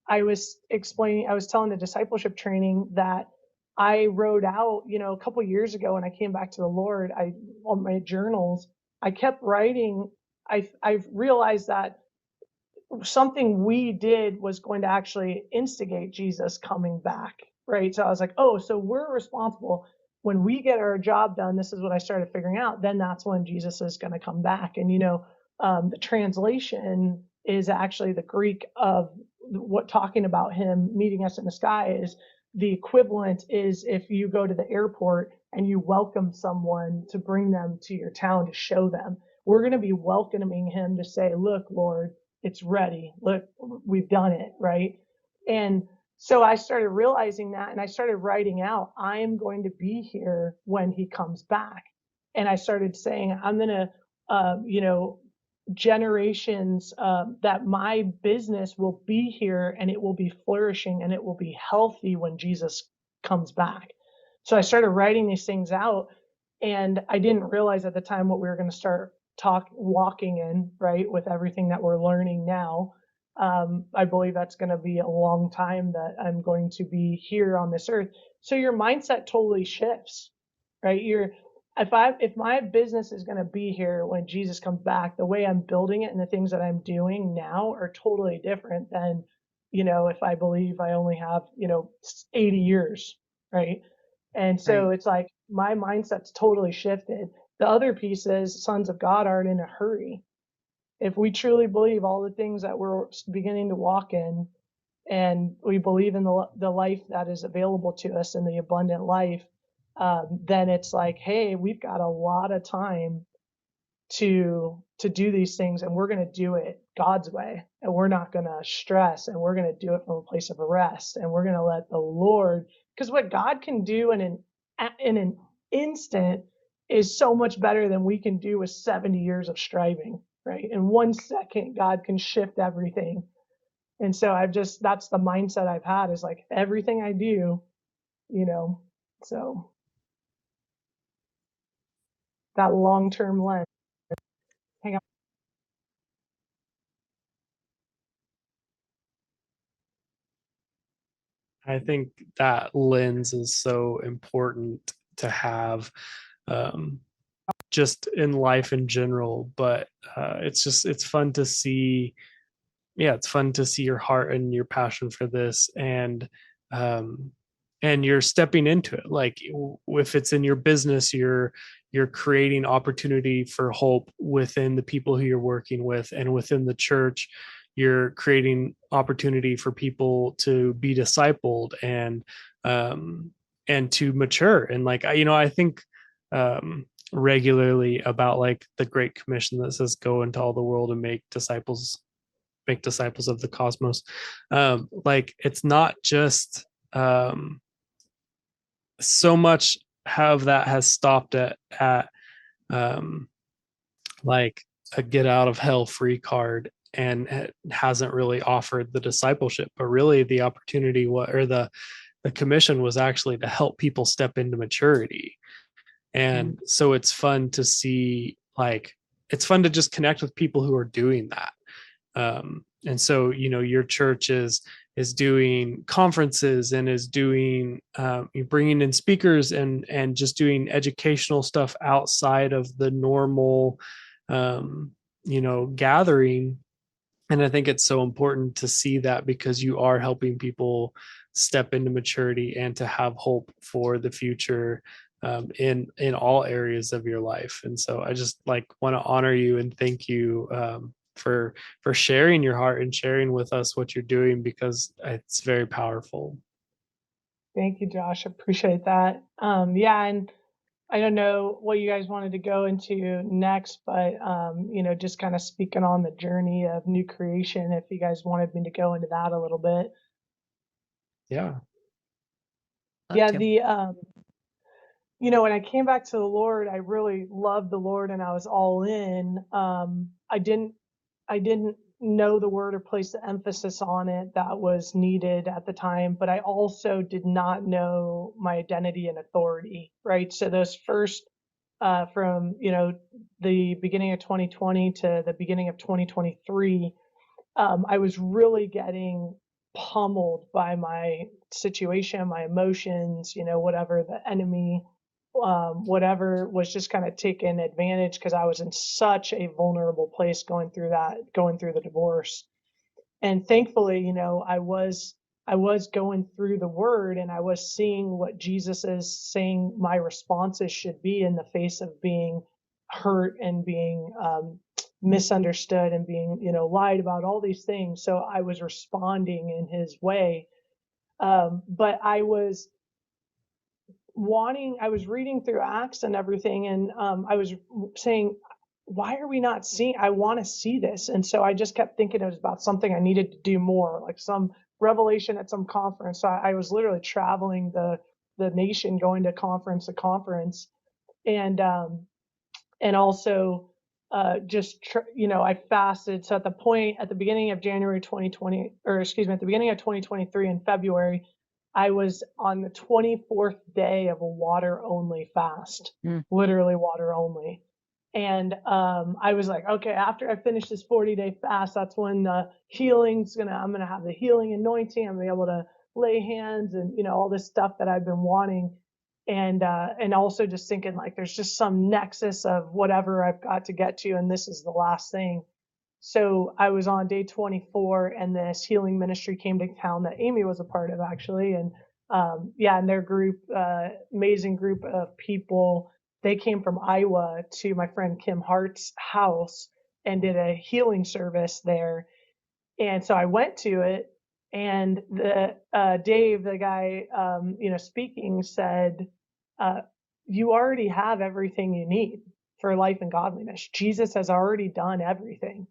was telling the discipleship training that I wrote out, a couple of years ago when I came back to the Lord, on my journals, I kept writing. I realized that something we did was going to actually instigate Jesus coming back, right? So I was like, oh, so we're responsible. When we get our job done, this is what I started figuring out. Then that's when Jesus is going to come back. And, the translation is actually the Greek of what talking about him meeting us in the sky is the equivalent is if you go to the airport and you welcome someone to bring them to your town to show them. We're going to be welcoming him to say, look, Lord, it's ready. Look, we've done it, right? And so I started realizing that, and I started writing out, I am going to be here when he comes back. And I started saying, I'm going to, generations that my business will be here and it will be flourishing and it will be healthy when Jesus comes back. So I started writing these things out, and I didn't realize at the time what we were going to start walking in, right, with everything that we're learning now. I believe that's going to be a long time that I'm going to be here on this earth. So your mindset totally shifts, right? If my business is going to be here when Jesus comes back, the way I'm building it and the things that I'm doing now are totally different than, if I believe I only have, 80 years, right? And so It's like my mindset's totally shifted. The other piece is sons of God aren't in a hurry. If we truly believe all the things that we're beginning to walk in, and we believe in the life that is available to us in the abundant life, then it's like, hey, we've got a lot of time to do these things, and we're going to do it God's way, and we're not going to stress, and we're going to do it from a place of rest, and we're going to let the Lord, because what God can do in an instant is so much better than we can do with 70 years of striving, right? In 1 second, God can shift everything. And so that's the mindset I've had, is like everything I do, so that long-term lens. Hang on. I think that lens is so important to have, just in life in general. But it's fun to see. Yeah, it's fun to see your heart and your passion for this, um, and you're stepping into it. Like if it's in your business, you're creating opportunity for hope within the people who you're working with, and within the church you're creating opportunity for people to be discipled and to mature. And like I think regularly about like the Great Commission that says go into all the world and make disciples of the cosmos. Like it's not just so much how that has stopped at like a get out of hell free card, and it hasn't really offered the discipleship. But really the opportunity the commission was actually to help people step into maturity. And so it's fun to see, like it's fun to just connect with people who are doing that. And so your church is doing conferences and is doing bringing in speakers and just doing educational stuff outside of the normal gathering. And I think it's so important to see that, because you are helping people step into maturity and to have hope for the future, in all areas of your life. And so I just like want to honor you and thank you for sharing your heart and sharing with us what you're doing, because it's very powerful. Thank you, Josh. Appreciate that. Yeah, and I don't know what you guys wanted to go into next, but just kind of speaking on the journey of new creation, if you guys wanted me to go into that a little bit. Yeah. Yeah, when I came back to the Lord, I really loved the Lord and I was all in. I didn't know the word or place the emphasis on it that was needed at the time, but I also did not know my identity and authority, right? So those first, from, the beginning of 2020 to the beginning of 2023, I was really getting pummeled by my situation, my emotions, whatever the enemy, whatever was just kind of taking advantage, because I was in such a vulnerable place going through the divorce. And thankfully, you know, I was going through the word, and I was seeing what Jesus is saying my responses should be in the face of being hurt and being misunderstood and being, you know, lied about, all these things. So I was responding in his way. But I was reading through Acts and everything, and I was saying, why are we not seeing? I want to see this. And so I just kept thinking it was about something I needed to do more, like some revelation at some conference. So I was literally traveling the nation, going to conference to conference, and also you know, I fasted. So at the beginning of January 2020, or excuse me, at the beginning of 2023 in February, I was on the 24th day of a water only fast, literally water only. And I was like, okay, after I finish this 40-day fast, that's when the I'm going to have the healing anointing. I'm going to be able to lay hands and, you know, all this stuff that I've been wanting. And also just thinking like, there's just some nexus of whatever I've got to get to. And this is the last thing. So I was on day 24, and this healing ministry came to town that Amy was a part of, actually. And and their group, amazing group of people, they came from Iowa to my friend Kim Hart's house and did a healing service there. And so I went to it, and the Dave, the guy, you know, speaking, said, you already have everything you need for life and godliness. Jesus has already done everything.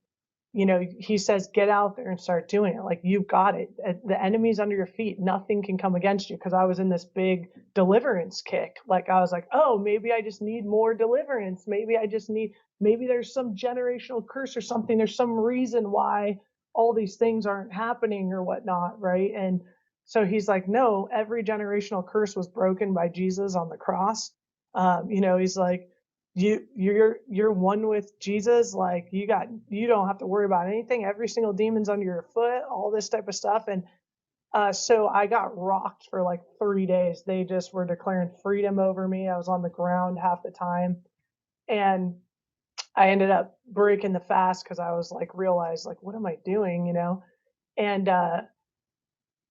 You know, he says, get out there and start doing it. Like, you've got it. The enemy's under your feet. Nothing can come against you. Because I was in this big deliverance kick. Like, I was like, oh, maybe I just need more deliverance. Maybe there's some generational curse or something. There's some reason why all these things aren't happening or whatnot, right? And so he's like, no, every generational curse was broken by Jesus on the cross. You know, he's like, you're one with Jesus. Like, you don't have to worry about anything. Every single demon's under your foot, all this type of stuff. And so I got rocked for like 3 days. They just were declaring freedom over me. I was on the ground half the time, and I ended up breaking the fast because I was like, realized like, what am I doing, you know?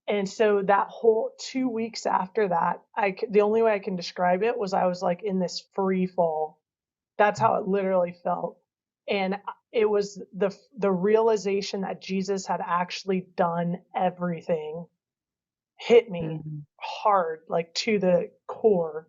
And so that whole 2 weeks after that, the only way I can describe it was I was like in this free fall. That's how it literally felt. And it was the realization that Jesus had actually done everything hit me hard, like to the core.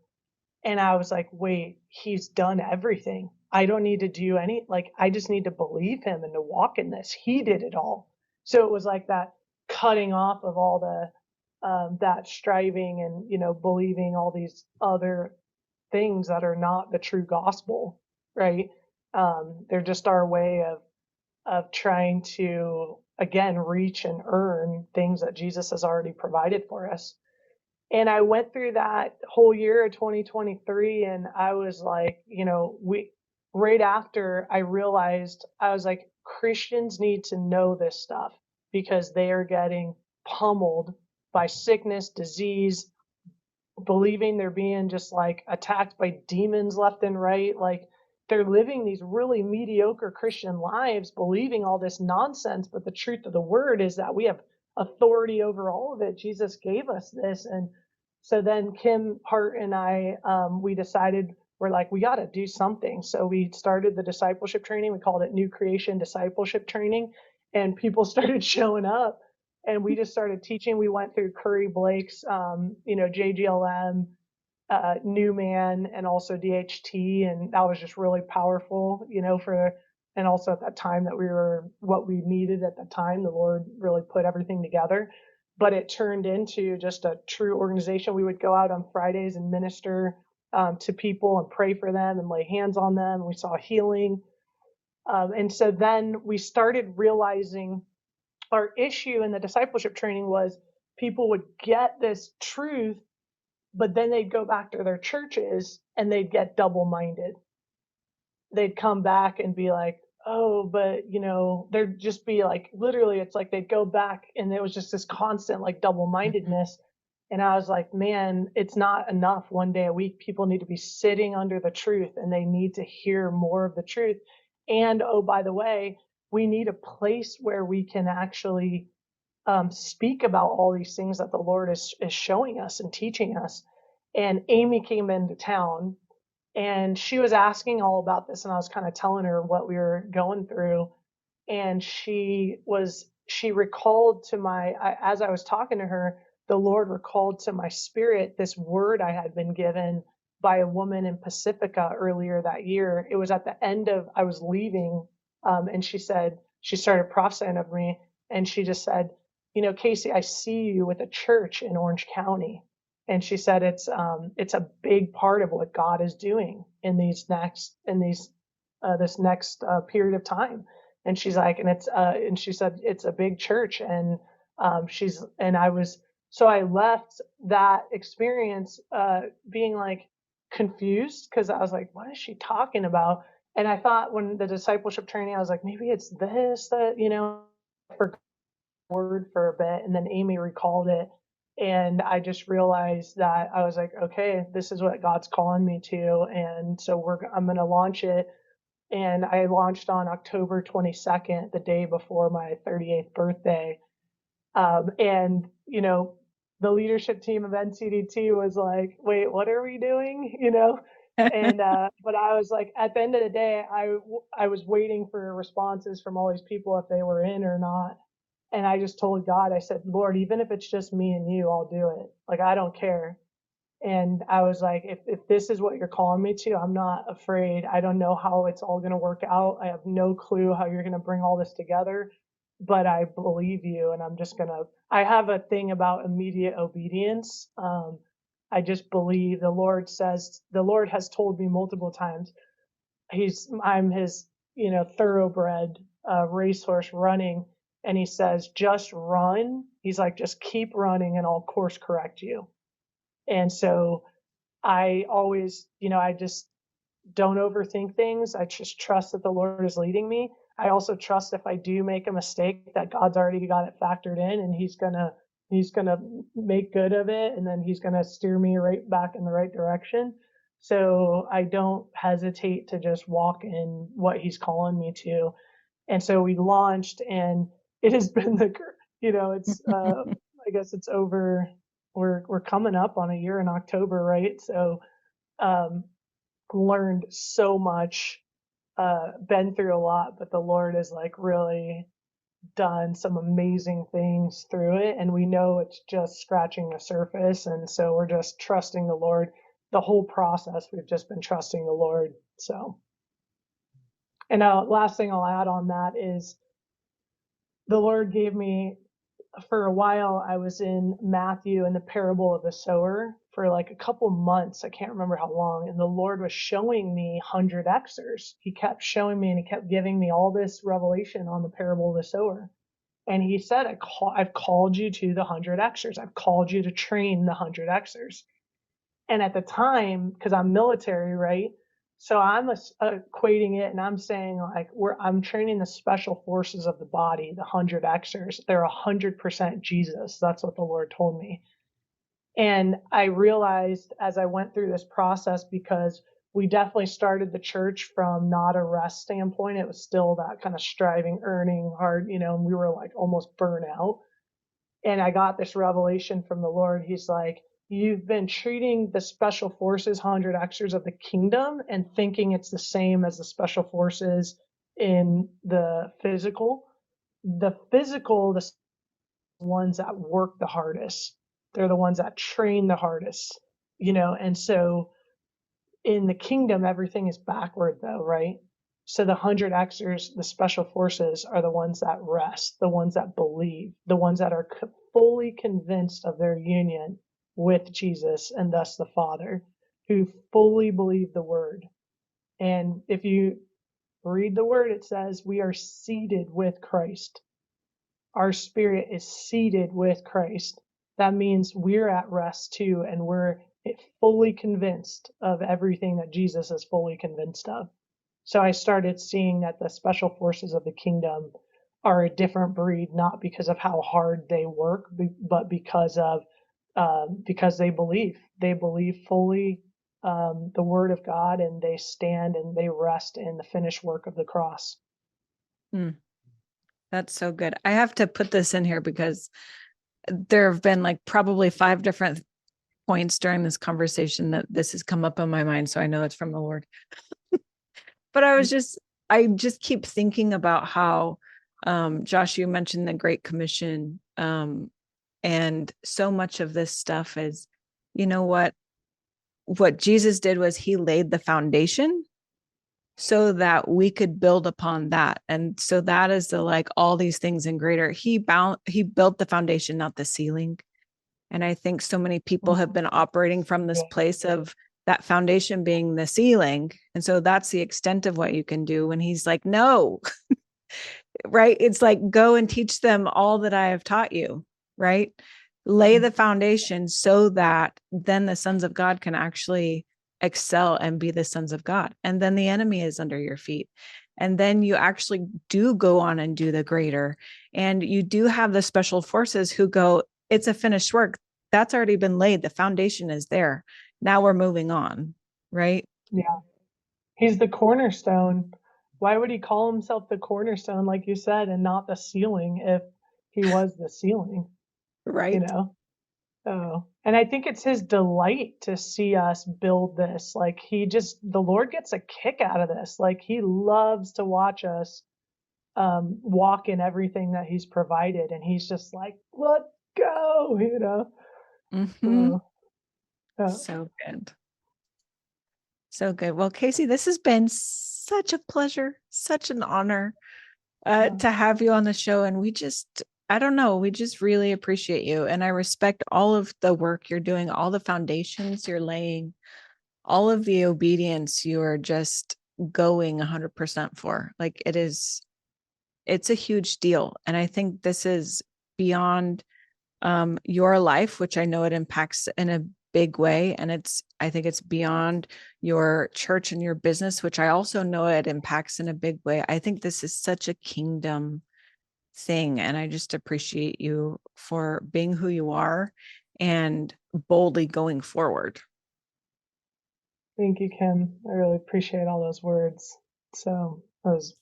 And I was like, wait, he's done everything. I don't need to do I just need to believe him and to walk in this. He did it all. So it was like that cutting off of all the, that striving and, you know, believing all these other things that are not the true gospel, right? They're just our way of trying to, again, reach and earn things that Jesus has already provided for us. And I went through that whole year of 2023, and I was like, you know, right after I realized, I was like, Christians need to know this stuff because they are getting pummeled by sickness, disease, believing they're being just like attacked by demons left and right. Like, they're living these really mediocre Christian lives, believing all this nonsense. But the truth of the word is that we have authority over all of it. Jesus gave us this. And so then Kim Hart and I, we decided, we're like, we got to do something. So we started the discipleship training. We called it New Creation Discipleship Training. And people started showing up, and we just started teaching. We went through Curry Blake's, you know, JGLM, Newman, and also DHT. And that was just really powerful, you know, and also at that time that we were what we needed at the time. The Lord really put everything together, but it turned into just a true organization. We would go out on Fridays and minister to people and pray for them and lay hands on them. We saw healing. And so then we started realizing our issue in the discipleship training was people would get this truth, but then they'd go back to their churches and they'd get double-minded. They'd come back and be like, oh, but, you know, there'd just be like, literally, it's like they'd go back and there was just this constant like double-mindedness. And I was like, man, it's not enough one day a week. People need to be sitting under the truth, and they need to hear more of the truth. And, oh, by the way, we need a place where we can actually speak about all these things that the Lord is showing us and teaching us. And Amy came into town and she was asking all about this, and I was kind of telling her what we were going through. And she recalled to as I was talking to her, the Lord recalled to my spirit this word I had been given by a woman in Pacifica earlier that year. It was at the end of, I was leaving, and she started prophesying of me, and she just said, Casey, I see you with a church in Orange County. And she said, it's a big part of what God is doing in this next period of time. And she's like, and she said, it's a big church. And so I left that experience, being like confused, because I was like, what is she talking about? And I thought, when the discipleship training, I was like, maybe it's this, that, I forgot the word for a bit. And then Amy recalled it. And I just realized that I was like, okay, this is what God's calling me to. And so I'm going to launch it. And I launched on October 22nd, the day before my 38th birthday. And, the leadership team of NCDT was like, wait, what are we doing? And, but I was like, at the end of the day, I was waiting for responses from all these people, if they were in or not. And I just told God, I said, Lord, even if it's just me and you, I'll do it. Like, I don't care. And I was like, if this is what you're calling me to, I'm not afraid. I don't know how it's all going to work out. I have no clue how you're going to bring all this together, but I believe you. And I have a thing about immediate obedience. I just believe the Lord has told me multiple times, I'm his, thoroughbred racehorse running. And he says, just run. He's like, just keep running and I'll course correct you. And so I always, I just don't overthink things. I just trust that the Lord is leading me. I also trust if I do make a mistake, that God's already got it factored in, and he's going to make good of it. And then he's going to steer me right back in the right direction. So I don't hesitate to just walk in what he's calling me to. And so we launched, and it has been it's, I guess it's over. We're coming up on a year in October, right? So, learned so much, been through a lot, but the Lord has like really done some amazing things through it. And we know it's just scratching the surface. And so we're just trusting the Lord. The whole process, we've just been trusting the Lord. So, and last thing I'll add on that is, the Lord gave me, for a while, I was in Matthew in the parable of the sower for like a couple months. I can't remember how long. And the Lord was showing me 100Xers. He kept showing me, and he kept giving me all this revelation on the parable of the sower. And he said, I've called you to the 100Xers. I've called you to train the 100Xers. And at the time, because I'm military, right? So I'm equating it, and I'm saying, like, I'm training the special forces of the body, the 100Xers. They're 100% Jesus. That's what the Lord told me. And I realized as I went through this process, because we definitely started the church from not a rest standpoint. It was still that kind of striving, earning hard, and we were like almost burnt out. And I got this revelation from the Lord. He's like, you've been treating the special forces 100Xers of the kingdom and thinking it's the same as the special forces in the physical. The ones that work the hardest. They're the ones that train the hardest, and so in the kingdom, everything is backward though, right? So the 100Xers, the special forces, are the ones that rest, the ones that believe, the ones that are fully convinced of their union with Jesus and thus the Father, who fully believe the word. And if you read the word, it says we are seated with Christ. Our spirit is seated with Christ. That means we're at rest too, and we're fully convinced of everything that Jesus is fully convinced of. So I started seeing that the special forces of the kingdom are a different breed, not because of how hard they work, but because they believe. They believe fully the word of God, and they stand and they rest in the finished work of the cross. That's so good. I have to put this in here because there have been like probably 5 different points during this conversation that this has come up in my mind. So I know it's from the Lord. But I just keep thinking about how, Josh, you mentioned the Great Commission. And so much of this stuff is, you know what Jesus did was he laid the foundation so that we could build upon that. And so that is the, like, all these things and greater. He built the foundation, not the ceiling. And I think so many people have been operating from this place of that foundation being the ceiling. And so that's the extent of what you can do, when he's like, no, right? It's like, go and teach them all that I have taught you, right? Lay the foundation so that then the sons of God can actually excel and be the sons of God. And then the enemy is under your feet. And then you actually do go on and do the greater. And you do have the special forces who go, it's a finished work. That's already been laid. The foundation is there. Now we're moving on, right? Yeah. He's the cornerstone. Why would he call himself the cornerstone, like you said, and not the ceiling if he was the ceiling? Right. You know? Oh, and I think it's his delight to see us build this. Like the Lord gets a kick out of this. Like he loves to watch us walk in everything that he's provided. And he's just like, let's go, you know? Mm-hmm. So good. So good. Well, Casey, this has been such a pleasure, such an honor to have you on the show. And we just really appreciate you. And I respect all of the work you're doing, all the foundations you're laying, all of the obedience you are just going 100% for. Like it's a huge deal. And I think this is beyond your life, which I know it impacts in a big way. And I think it's beyond your church and your business, which I also know it impacts in a big way. I think this is such a kingdom thing. And I just appreciate you for being who you are and boldly going forward. Thank you, Kim. I really appreciate all those words. So it was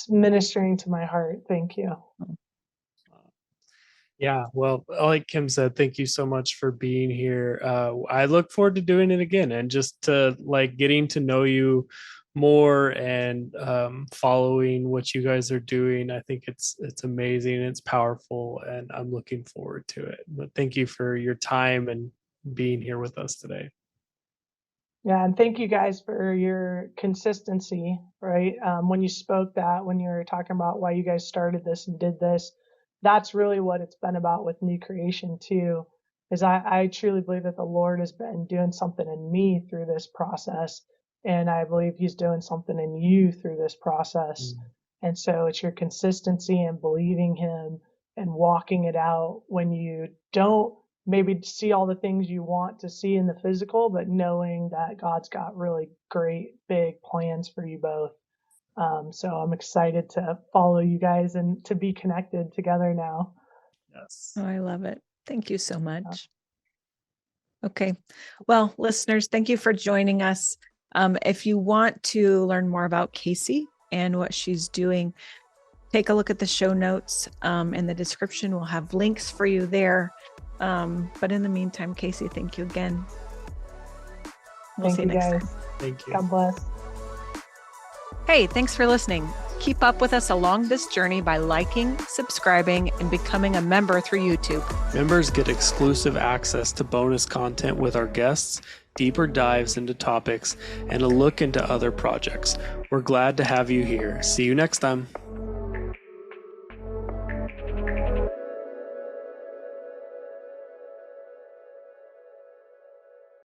ministering to my heart. Thank you. Yeah, well, like Kim said, thank you so much for being here. I look forward to doing it again, and just to like getting to know you more and following what you guys are doing. I think it's amazing, it's powerful, and I'm looking forward to it. But thank you for your time and being here with us today. Yeah, and thank you guys for your consistency, right? When you spoke that, when you were talking about why you guys started this and did this, that's really what it's been about with New Creation too, is I truly believe that the Lord has been doing something in me through this process. And I believe he's doing something in you through this process. And so it's your consistency and believing him and walking it out when you don't maybe see all the things you want to see in the physical, but knowing that God's got really great big plans for you both. So I'm excited to follow you guys and to be connected together now. Yes. Oh, I love it. Thank you so much. Okay. Well, listeners, thank you for joining us. If you want to learn more about Casey and what she's doing, take a look at the show notes in the description. We'll have links for you there. But in the meantime, Casey, thank you again. We'll see you next time. Thank you. God bless. Hey, thanks for listening. Keep up with us along this journey by liking, subscribing, and becoming a member through YouTube. Members get exclusive access to bonus content with our guests, deeper dives into topics, and a look into other projects. We're glad to have you here. See you next time.